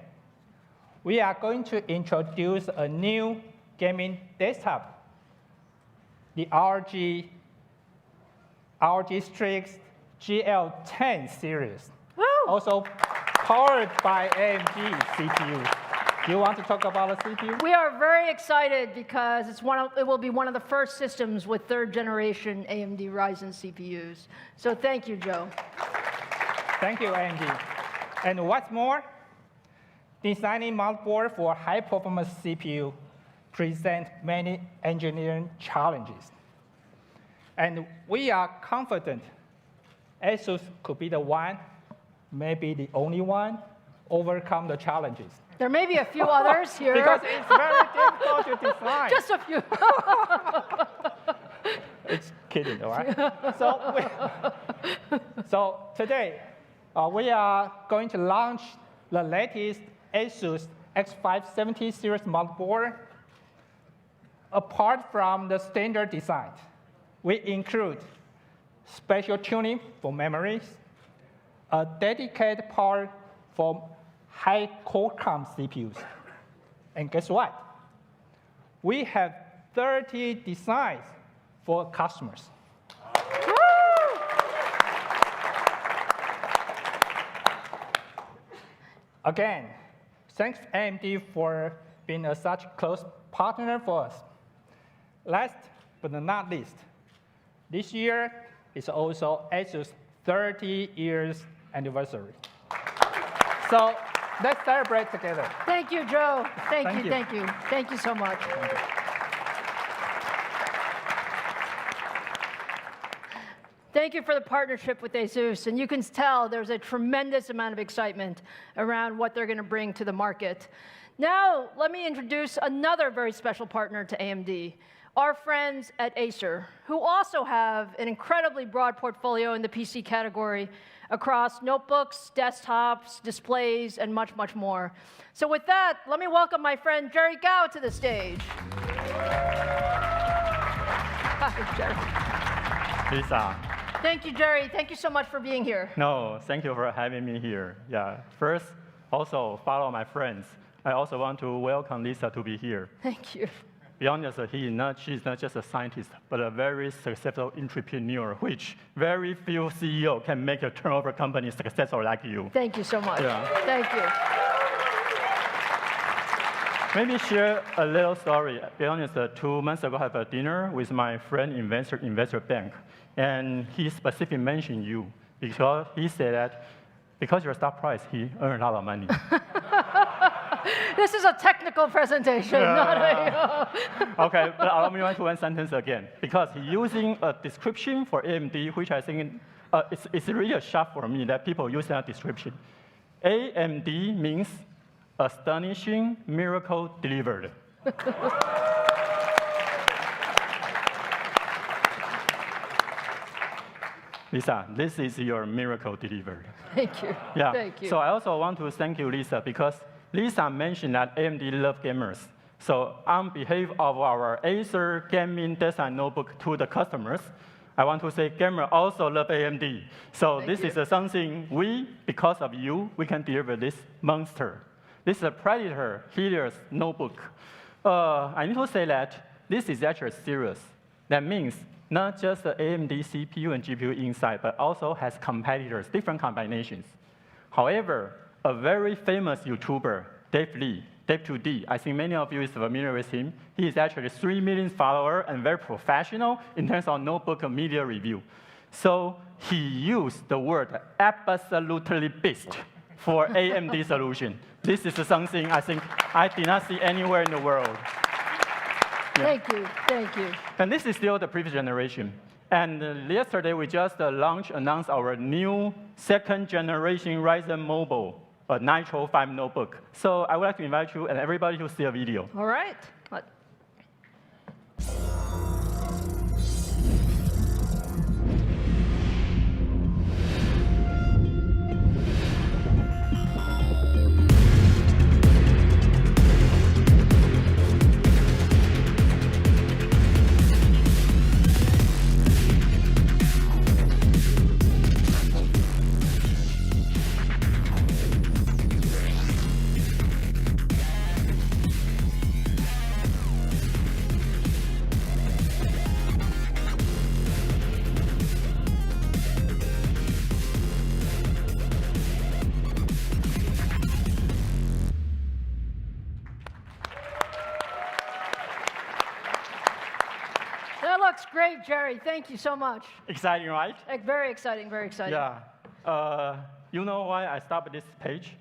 we are going to introduce a new gaming desktop, the ROG Strix GL10 series, also powered by AMD CPU. Do you want to talk about the CPU? We are very excited because it will be one of the first systems with 3rd generation AMD Ryzen CPUs. So thank you, Joe. Thank you, AMD. And what's more, designing motherboard for high-performance CPU presents many engineering challenges. And we are confident Asus could be the one, maybe the only one, overcome the challenges. There may be a few others here. Because it's very difficult to design. Just a few. It's kidding, all right? So today, we are going to launch the latest Asus X570 series motherboard. Apart from the standard design, we include special tuning for memories, a dedicated power for high Qualcomm CPUs. And guess what? We have 30 designs for customers. Again, thanks AMD for being such a close partner for us. Last but not least, this year is also Acer's 30 years anniversary. So let's celebrate together. Thank you, Joe. Thank Thank you, you. thank you. Thank you so much. Thank you for the partnership with Asus, and you can tell there's a tremendous amount of excitement around what they're going to bring to the market. Now, let me introduce another very special partner to AMD, our friends at Acer, who also have an incredibly broad portfolio in the PC category across notebooks, desktops, displays, and much, much more. So with that, let me welcome my friend Jerry Gao to the stage. Hi, Jerry. Lisa. Thank you, Jerry. Thank you so much for being here. No, thank you for having me here. Yeah. First, also follow my friends. I also want to welcome Lisa to be here. Thank you. Be honest, she's not just a scientist, but a very successful entrepreneur, which very few CEO can make a turnover company successful like you. Thank you so much. Yeah. Thank you. Maybe share a little story. Be honest, 2 months ago, I had a dinner with my friend investor bank, and he specifically mentioned you because he said that because your stock price, he earned a lot of money. This is a technical presentation, not a... Okay, but allow me to one sentence again. Because he's using a description for AMD, which I think it's really a shock for me that people use that description. AMD means astonishing miracle delivered. Lisa, this is your miracle delivered. Thank you. Yeah. Thank you. So I also want to thank you, Lisa, because Lisa mentioned that AMD love gamers. So on behalf of our Acer gaming desktop notebook to the customers, I want to say gamers also love AMD. So this is something because of you, we can deliver this monster. This is a Predator Helios notebook. I need to say that this is actually serious. That means not just the AMD CPU and GPU inside, but also has competitors, different combinations. However, a very famous YouTuber, Dave2D, I think many of you is familiar with him. He is actually 3 million followers and very professional in terms of notebook media review. So he used the word absolutely beast for AMD solution. This is something I think I did not see anywhere in the world. Yeah. Thank you, thank you. And this is still the previous generation. And yesterday, we just announced our new second generation Rison Mobile, a Nitro 5 notebook. So I would like to invite you and everybody to see a video. All right. That looks great, Jerry. Thank you so much. Exciting, right? Very exciting, very exciting. Yeah. You know why I stopped this page?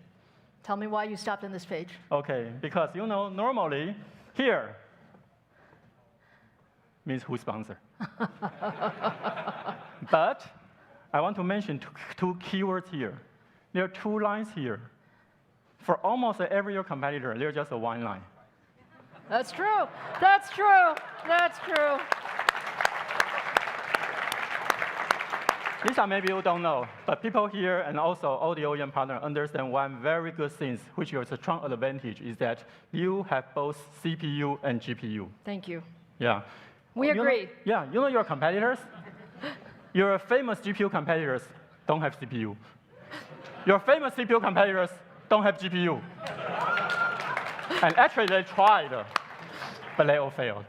Tell me why you stopped on this page. Okay, because normally here means who sponsor. But I want to mention two keywords here. There are 2 lines here. For almost every your competitor, there's just a 1 line. That's true. That's true. That's true. Lisa, maybe you don't know, but people here and also all the OEM partners understand one very good thing, which is a strong advantage, is that you have both CPU and GPU. Thank you. Yeah. We agree. You know your competitors? Your famous GPU competitors don't have CPU. Your famous CPU competitors don't have GPU. And actually, they tried, but they all failed.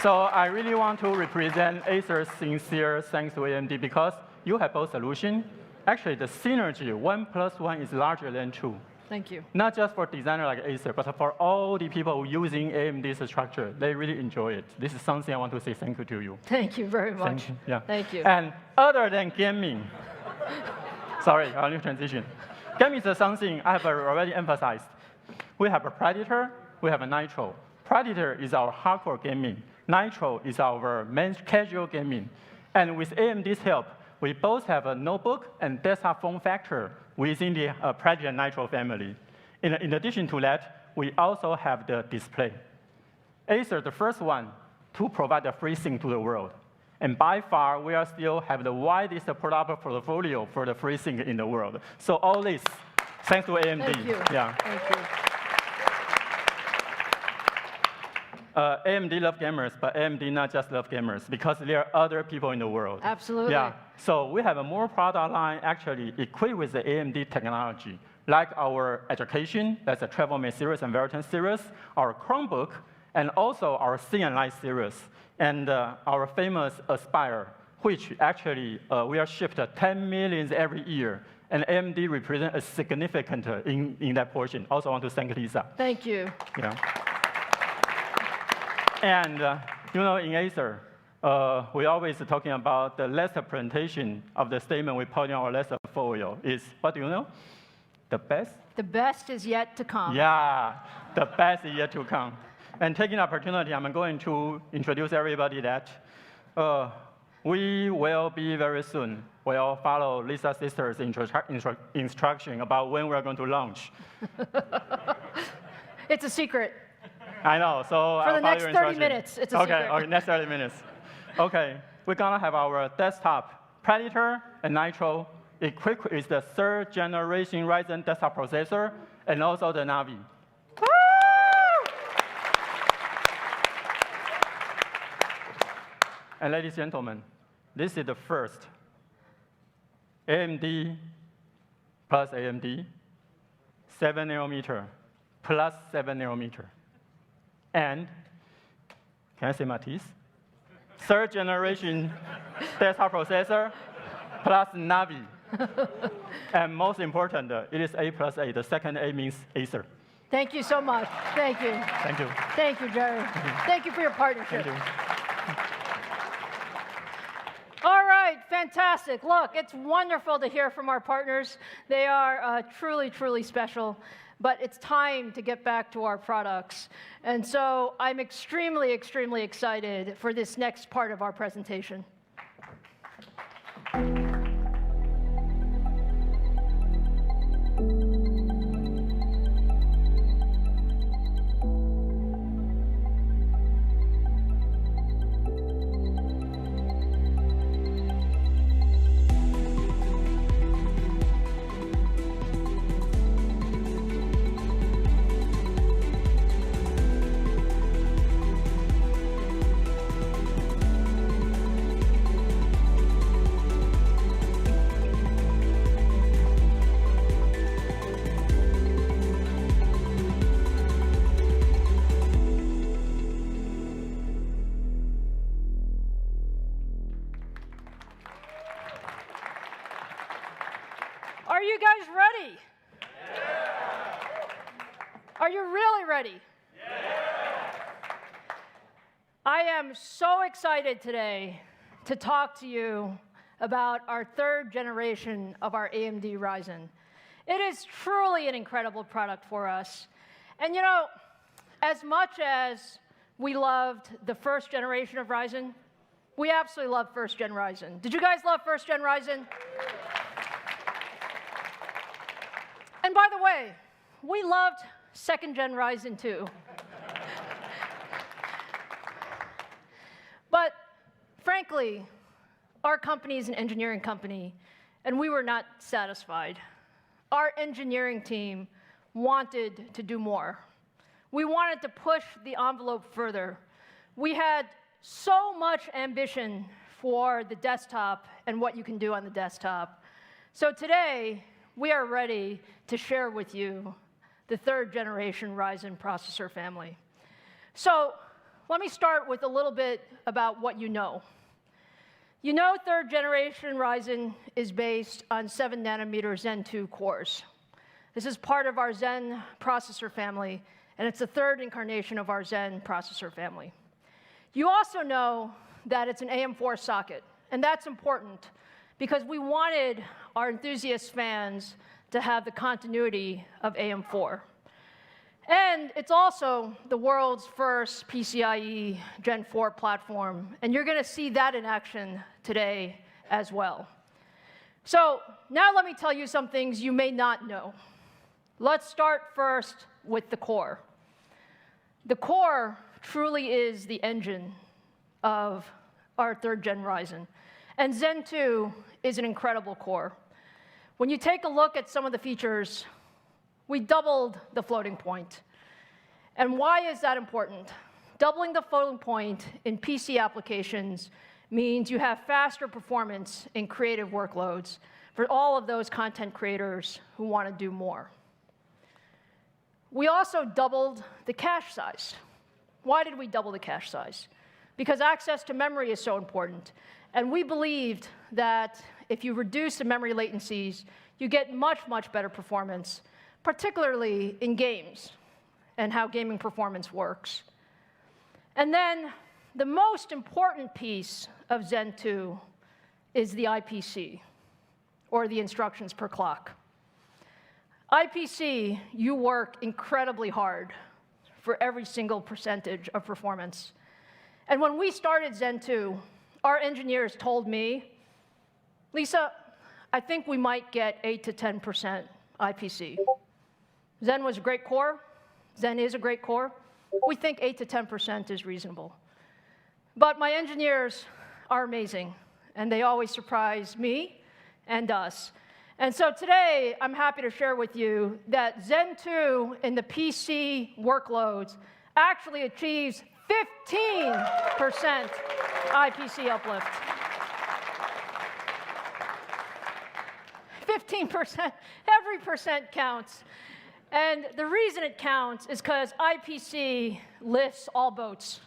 So I really want to represent Acer's sincere thanks to AMD because you have both solutions. Actually, the synergy, 1 + 1 is larger than 2. Thank you. Not just for designers like Acer, but for all the people using AMD's structure. They really enjoy it. This is something I want to say thank you to you. Thank you very much. Thank you. Yeah. Thank you. And other than gaming, sorry, I'll need transition. Gaming is something I have already emphasized. We have a Predator, we have a Nitro. Predator is our hardcore gaming. Nitro is our main casual gaming. And with AMD's help, we both have a notebook and desktop form factor within the Predator Nitro family. In addition to that, we also have the display. Acer, the first one to provide a FreeSync to the world. And by far, we are still have the widest product portfolio for the FreeSync in the world. So all this, thanks to AMD. Thank you. Yeah. Thank you. AMD love gamers, but AMD not just love gamers, because there are other people in the world. Absolutely. Yeah. So we have a more product line actually equipped with the AMD technology, like our education, that's the TravelMate series and Veriton series, our Chromebook, and also our Cinebench series, and our famous Aspire, which actually we are shipped 10 million every year. And AMD represents a significant in that portion. Also want to thank Lisa. Thank you. Yeah. And you know, in Acer, we always talking about the last presentation of the statement we put in our last portfolio is, what do you know? The best? The best is yet to come. Yeah, the best is yet to come. And taking the opportunity, I'm going to introduce everybody that we will be very soon. We'll follow Lisa's sister's instruction about when we're going to launch. It's a secret. I know, so for the next 30 minutes, it's a secret. Okay, next 30 minutes. Okay, we're gonna have our desktop Predator and Nitro equipped with the 3rd generation Ryzen desktop processor and also the Navi. Woo! And ladies and gentlemen, this is the first AMD plus AMD, 7 nanometer plus 7 nanometer. And, can I say my teeth? 3rd generation desktop processor plus Navi. And most important, it is A plus A. The second A means Acer. Thank you so much. Thank you. Thank you. Thank you, Jerry. Thank you for your partnership. Thank you. All right, fantastic. Look, it's wonderful to hear from our partners. They are truly, truly special. But it's time to get back to our products. And so I'm extremely, extremely excited for this next part of our presentation. Are you guys ready? Yeah. Are you really ready? Yeah. I am so excited today to talk to you about our 3rd generation of our AMD Ryzen. It is truly an incredible product for us. And you know, as much as we loved the 1st generation of Ryzen, we absolutely love 1st gen Ryzen. Did you guys love 1st gen Ryzen? And by the way, we loved 2nd gen Ryzen too. But frankly, our company is an engineering company, and we were not satisfied. Our engineering team wanted to do more. We wanted to push the envelope further. We had so much ambition for the desktop and what you can do on the desktop. So today, we are ready to share with you the 3rd generation Ryzen processor family. So let me start with a little bit about what you know. You know 3rd generation Ryzen is based on 7 nanometer Zen 2 cores. This is part of our Zen processor family, and it's the 3rd incarnation of our Zen processor family. You also know that it's an AM4 socket, and that's important because we wanted our enthusiast fans to have the continuity of AM4. And it's also the world's first PCIe Gen 4 platform, and you're going to see that in action today as well. So now let me tell you some things you may not know. Let's start first with the core. The core truly is the engine of our 3rd gen Ryzen, and Zen 2 is an incredible core. When you take a look at some of the features, we doubled the floating point. And why is that important? Doubling the floating point in PC applications means you have faster performance in creative workloads for all of those content creators who want to do more. We also doubled the cache size. Why did we double the cache size? Because access to memory is so important. And we believed that if you reduce the memory latencies, you get much, much better performance, particularly in games and how gaming performance works. And then the most important piece of Zen 2 is the IPC, or the instructions per clock. IPC, you work incredibly hard for every single percentage of performance. And when we started Zen 2, our engineers told me, Lisa, I think we might get 8 to 10% IPC. Zen was a great core. Zen is a great core. We think 8 to 10% is reasonable. But my engineers are amazing, and they always surprise me and us. And so today, I'm happy to share with you that Zen 2 in the PC workloads actually achieves 15% IPC uplift. 15%, every percent counts. And the reason it counts is because IPC lifts all boats.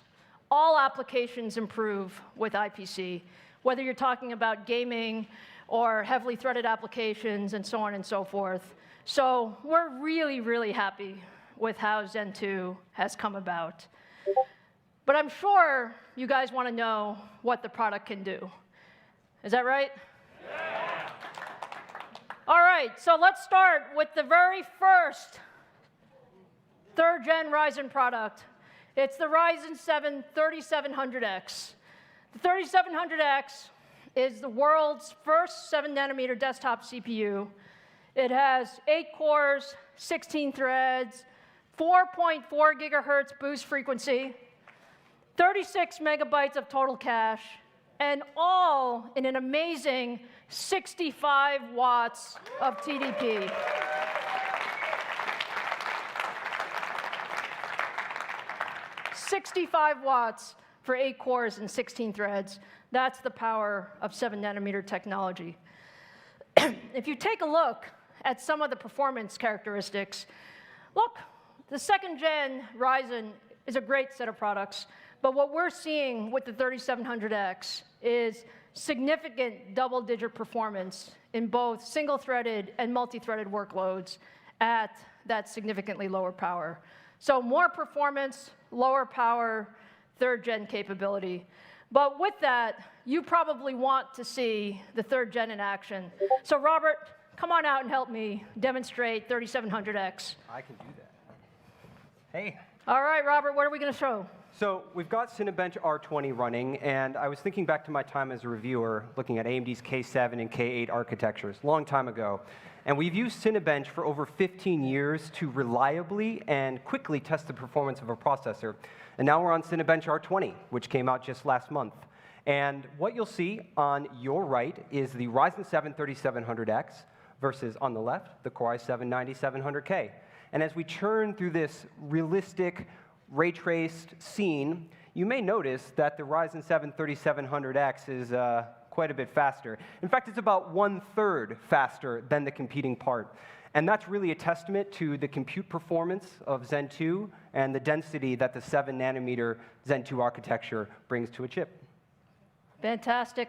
All applications improve with IPC, whether you're talking about gaming or heavily threaded applications and so on and so forth. So we're really, really happy with how Zen 2 has come about. But I'm sure you guys want to know what the product can do. Is that right? Yeah. All right, so let's start with the very first 3rd gen Ryzen product. It's the Ryzen 7 3700X. The 3700X is the world's first 7 nanometer desktop CPU. It has 8 cores, 16 threads, 4.4 gigahertz boost frequency, 36 megabytes of total cache, and all in an amazing 65 watts of TDP. $65 watts for 8 cores and 16 threads. That's the power of 7 nanometer technology. If you take a look at some of the performance characteristics, look, the 2nd gen Ryzen is a great set of products, but what we're seeing with the 3700X is significant double-digit performance in both single-threaded and multi-threaded workloads at that significantly lower power. So more performance, lower power, 3rd gen capability. But with that, you probably want to see the 3rd gen in action. So Robert, come on out and help me demonstrate 3700X. I can do that. Hey. All right, Robert, what are we going to show? So we've got Cinebench R20 running, and I was thinking back to my time as a reviewer looking at AMD's K7 and K8 architectures, a long time ago. And we've used Cinebench for over 15 years to reliably and quickly test the performance of a processor. And now we're on Cinebench R20, which came out just last month. And what you'll see on your right is the Ryzen 7 3700X versus, on the left, the Core i7 9700K. And as we churn through this realistic, ray-traced scene, you may notice that the Ryzen 7 3700X is quite a bit faster. In fact, it's about 1/3 faster than the competing part. And that's really a testament to the compute performance of Zen 2 and the density that the 7-nanometer Zen 2 architecture brings to a chip. Fantastic.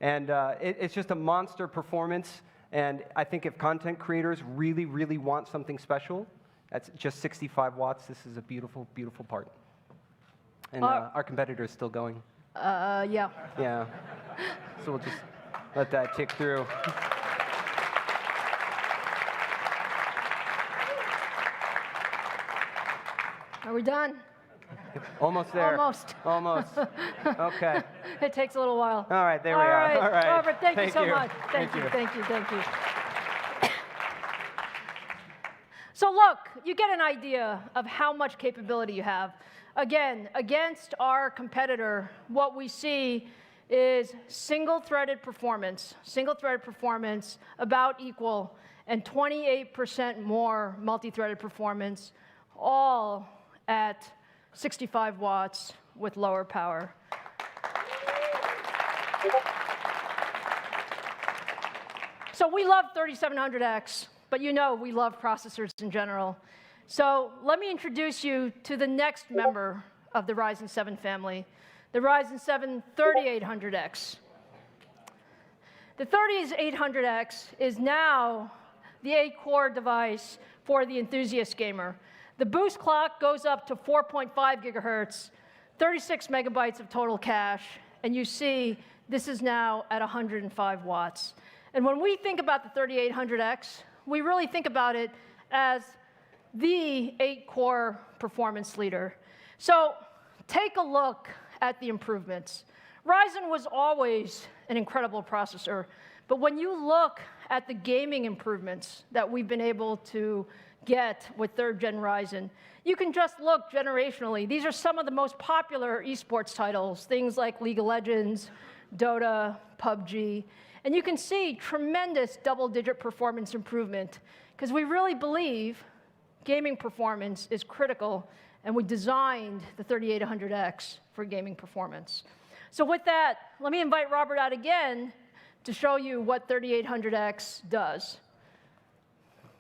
And it's just a monster performance. And I think if content creators really, really want something special, that's just 65 watts. This is a beautiful, beautiful part. And our competitor is still going. Yeah. Yeah. So we'll just let that tick through. Are we done? Almost there. Almost. Almost. Okay. It takes a little while. All right, there we are. All right. Robert, thank you so you. much. Thank you. Thank you. So look, you get an idea of how much capability you have. Again, against our competitor, what we see is single-threaded performance about equal, and 28% more multi-threaded performance, all at 65 watts with lower power. So we love 3700X, but you know we love processors in general. So let me introduce you to the next member of the Ryzen 7 family, the Ryzen 7 3800X. The 3800X is now the 8-core device for the enthusiast gamer. The boost clock goes up to 4.5 gigahertz, 36 megabytes of total cache, and you see this is now at 105 watts. And when we think about the 3800X, we really think about it as the 8-core performance leader. So take a look at the improvements. Ryzen was always an incredible processor, but when you look at the gaming improvements that we've been able to get with 3rd-gen Ryzen, you can just look generationally. These are some of the most popular esports titles, things like League of Legends, Dota, PUBG, and you can see tremendous double-digit performance improvement, because we really believe gaming performance is critical, and we designed the 3800X for gaming performance. So with that, let me invite Robert out again to show you what 3800X does.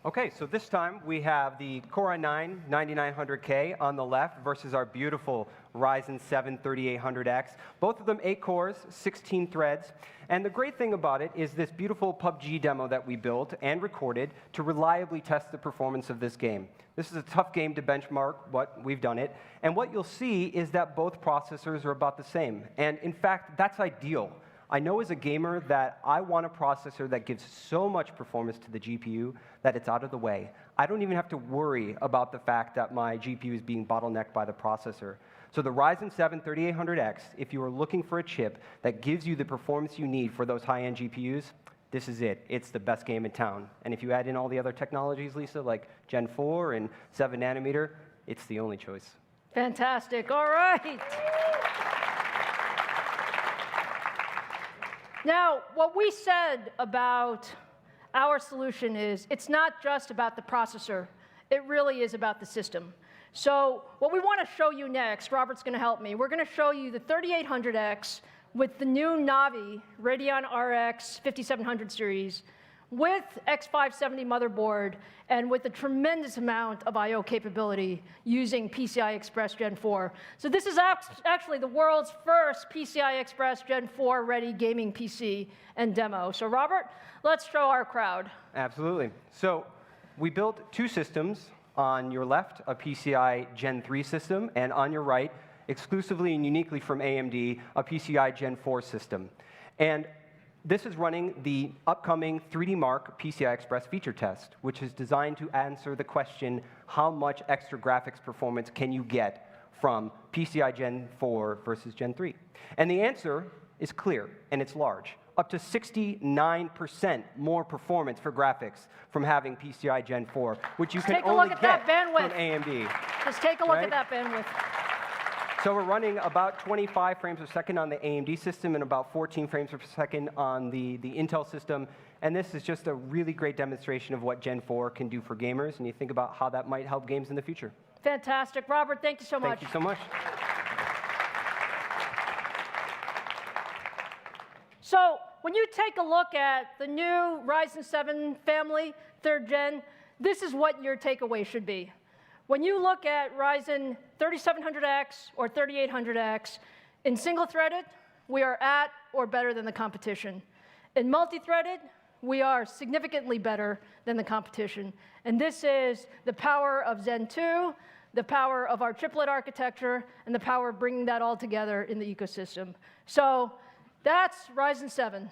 Okay, so this time we have the Core i9 9900K on the left versus our beautiful Ryzen 7 3800X. Both of them 8 cores, 16 threads. And the great thing about it is this beautiful PUBG demo that we built and recorded to reliably test the performance of this game. This is a tough game to benchmark, but we've done it. And what you'll see is that both processors are about the same. And in fact, that's ideal. I know as a gamer that I want a processor that gives so much performance to the GPU that it's out of the way. I don't even have to worry about the fact that my GPU is being bottlenecked by the processor. So the Ryzen 7 3800X, if you are looking for a chip that gives you the performance you need for those high-end GPUs, this is it. It's the best game in town. And if you add in all the other technologies, Lisa, like Gen 4 and 7 nanometer, it's the only choice. Fantastic. All right. Now, what we said about our solution is it's not just about the processor. It really is about the system. So what we want to show you next, Robert's going to help me, we're going to show you the 3800X with the new Navi Radeon RX 5700 series with X570 motherboard and with a tremendous amount of I/O capability using PCI Express Gen 4. So this is actually the world's first PCI Express Gen 4 ready gaming PC and demo. So Robert, let's show our crowd. Absolutely. So we built 2 systems. On your left, a PCI Gen 3 system, and on your right, exclusively and uniquely from AMD, a PCI Gen 4 system. And this is running the upcoming 3D Mark PCI Express feature test, which is designed to answer the question, how much extra graphics performance can you get from PCI Gen 4 versus Gen 3? And the answer is clear, and it's large. Up to 69% more performance for graphics from having PCI Gen 4, which you can only get from AMD. Just take a look at that bandwidth. So we're running about 25 frames per second on the AMD system and about 14 frames per second on the Intel system. And this is just a really great demonstration of what Gen 4 can do for gamers, and you think about how that might help games in the future. Fantastic. Robert, thank you so much. Thank you so much. So when you take a look at the new Ryzen 7 family, 3rd gen, this is what your takeaway should be. When you look at Ryzen 3700X or 3800X, in single-threaded, we are at or better than the competition. In multi-threaded, we are significantly better than the competition. And this is the power of Zen 2, the power of our triplet architecture, and the power of bringing that all together in the ecosystem. So that's Ryzen 7.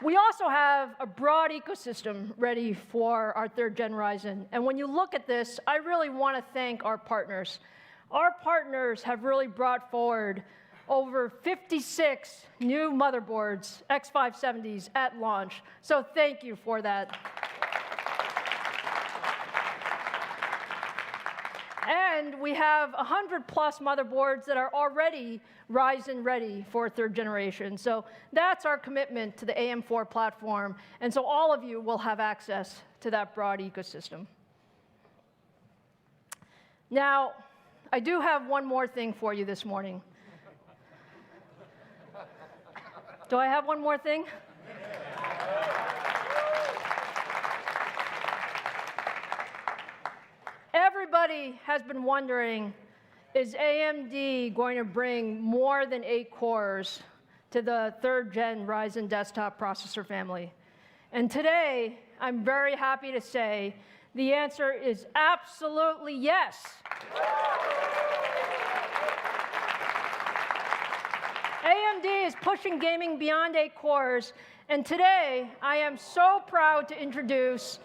We also have a broad ecosystem ready for our 3rd gen Ryzen. And when you look at this, I really want to thank our partners. Our partners have really brought forward over 56 new motherboards, X570s, at launch. So thank you for that. And we have 100+ motherboards that are already Ryzen ready for 3rd generation. So that's our commitment to the AM4 platform. And so all of you will have access to that broad ecosystem. Now, I do have one more thing for you this morning. Do I have one more thing? Everybody has been wondering, is AMD going to bring more than 8 cores to the 3rd gen Ryzen desktop processor family? And today, I'm very happy to say the answer is absolutely yes. AMD is pushing gaming beyond 8 cores, and today I am so proud to introduce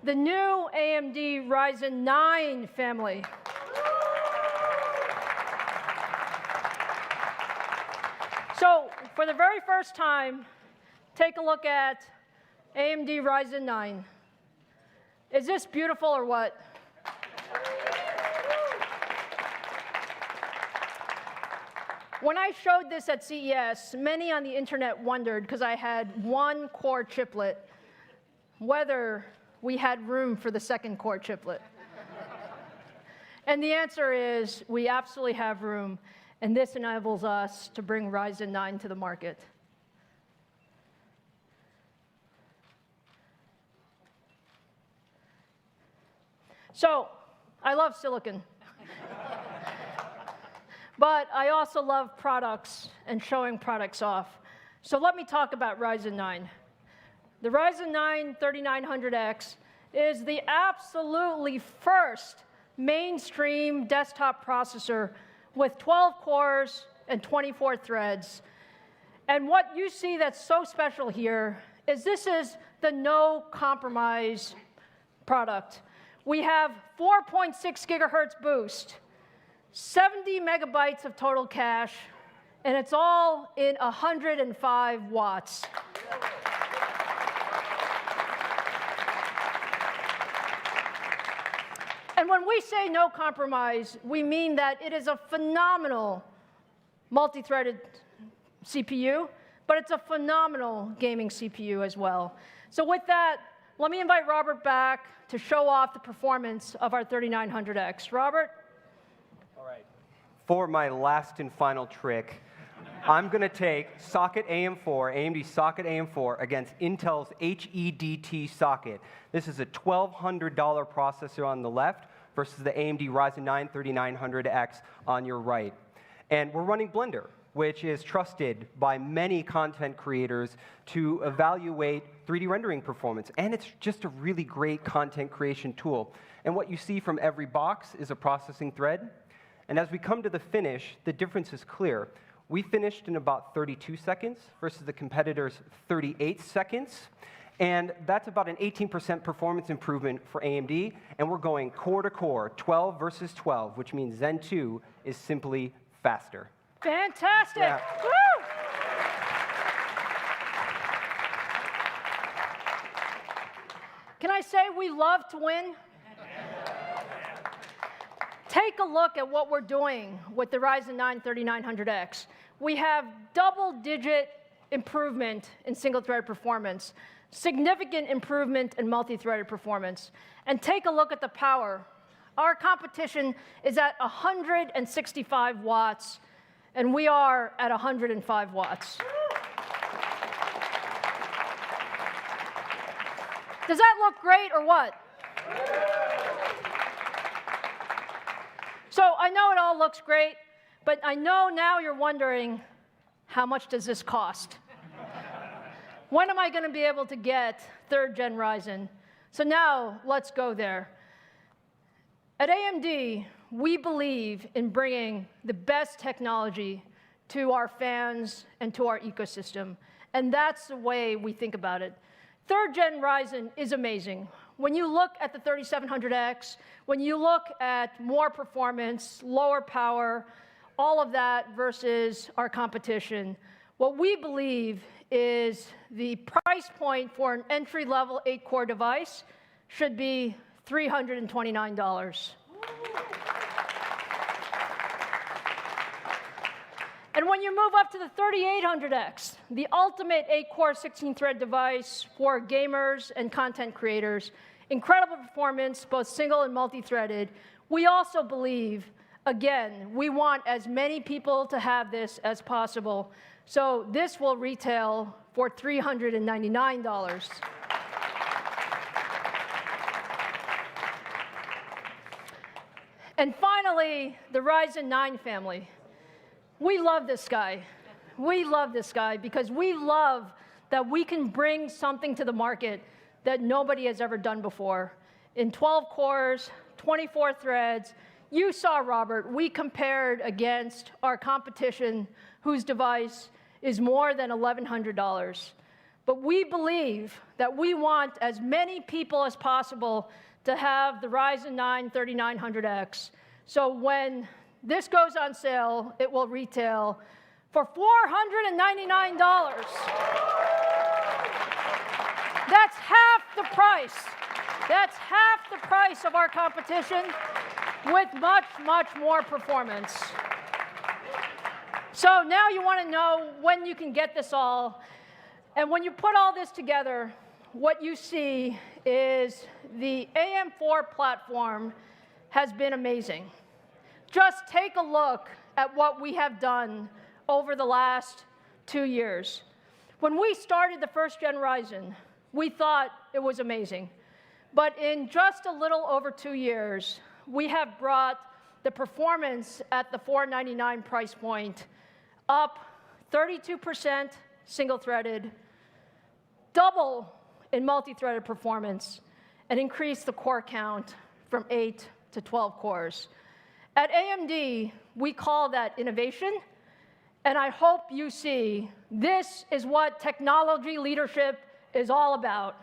the new AMD Risin 9 family. So for the very first time, take a look at AMD Risin 9. Is this beautiful or what? When I showed this at CES, many on the internet wondered, because I had 1-core chiplet, whether we had room for the 2nd-core chiplet. And the answer is we absolutely have room, and this enables us to bring Ryzen 9 to the market. So I love silicon. But I also love products and showing products off. So let me talk about Ryzen 9. The Ryzen 9 3900X is the absolutely first mainstream desktop processor with 12 cores and 24 threads. And what you see that's so special here is this is the no compromise product. We have 4.6 gigahertz boost, 70 megabytes of total cache, and it's all in 105 watts. And when we say no compromise, we mean that it is a phenomenal multi-threaded CPU, but it's a phenomenal gaming CPU as well. So with that, let me invite Robert back to show off the performance of our 3900X. Robert? All right. For my last and final trick, I'm going to take socket AM4, AMD socket AM4, against Intel's HEDT socket. This is a $1,200 processor on the left versus the AMD Ryzen 9 3900X on your right. And we're running Blender, which is trusted by many content creators to evaluate 3D rendering performance. And it's just a really great content creation tool. And what you see from every box is a processing thread. And as we come to the finish, the difference is clear. We finished in about 32 seconds versus the competitor's 38 seconds. And that's about an 18% performance improvement for AMD. And we're going core to core, 12 versus 12, which means Zen 2 is simply faster. Fantastic. Yeah. Woo! Can I say we love to win? Take a look at what we're doing with the Ryzen 9 3900X. We have double-digit improvement in single-thread performance, significant improvement in multi-threaded performance. And take a look at the power Our competition is at 165 watts, and we are at 105 watts. Does that look great or what? So I know it all looks great, but I know now you're wondering, how much does this cost? When am I going to be able to get 3rd Gen Ryzen? So now let's go there. At AMD, we believe in bringing the best technology to our fans and to our ecosystem, and that's the way we think about it. 3rd Gen Ryzen is amazing. When you look at the 3700X, when you look at more performance, lower power, all of that versus our competition, what we believe is the price point for an entry-level 8-core device should be $329. And when you move up to the 3800X, the ultimate 8-core 16-thread device for gamers and content creators, incredible performance, both single and multi-threaded, we also believe, again, we want as many people to have this as possible. So this will retail for $399. And finally, the Ryzen 9 family. We love this guy. We love this guy because we love that we can bring something to the market that nobody has ever done before. In 12 cores, 24 threads, you saw, Robert, we compared against our competition whose device is more than $1,100. But we believe that we want as many people as possible to have the Ryzen 9 3900X. So when this goes on sale, it will retail for $499. That's half the price. That's half the price of our competition with much, much more performance. So now you want to know when you can get this all. And when you put all this together, what you see is the AM4 platform has been amazing. Just take a look at what we have done over the last 2 years. When we started the 1st Gen Ryzen, we thought it was amazing. But in just a little over 2 years, we have brought the performance at the $499 price point up 32% single-threaded, double in multi-threaded performance, and increased the core count from 8 to 12 cores. At AMD, we call that innovation, and I hope you see this is what technology leadership is all about.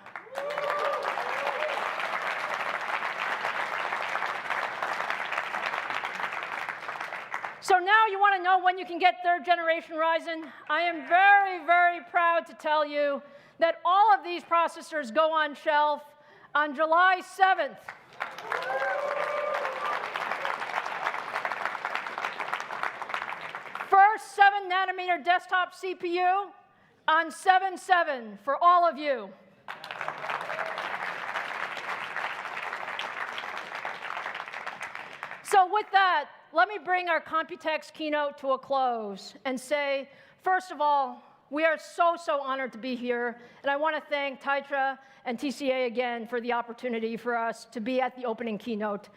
So now you want to know when you can get 3rd generation Ryzen? I am very, very proud to tell you that all of these processors go on shelf on July 7th. First 7-nanometer desktop CPU on 7/7 for all of you. So with that, let me bring our Computex keynote to a close and say, first of all, we are so, so honored to be here, and I want to thank Taitra and TCA again for the opportunity for us to be at the opening keynote.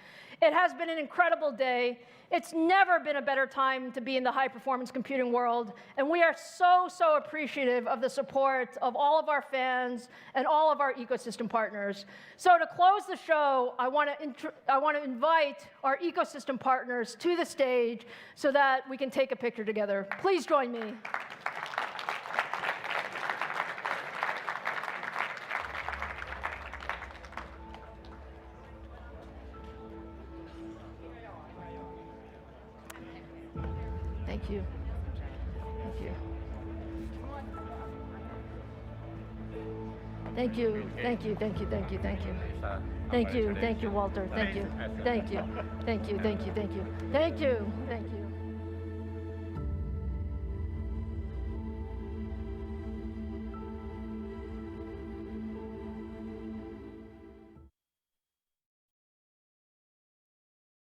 It has been an incredible day. It's never been a better time to be in the high-performance computing world, and we are so, so appreciative of the support of all of our fans and all of our ecosystem partners. So to close the show, I want to invite our ecosystem partners to the stage so that we can take a picture together. Please join me. Thank you. Thank you. Thank you. Thank you. Thank you. Thank you. Thank you. Thank you. Thank you, Walter. Thank you. Thank you. Thank you. Thank you. Thank you. Thank you. Thank you.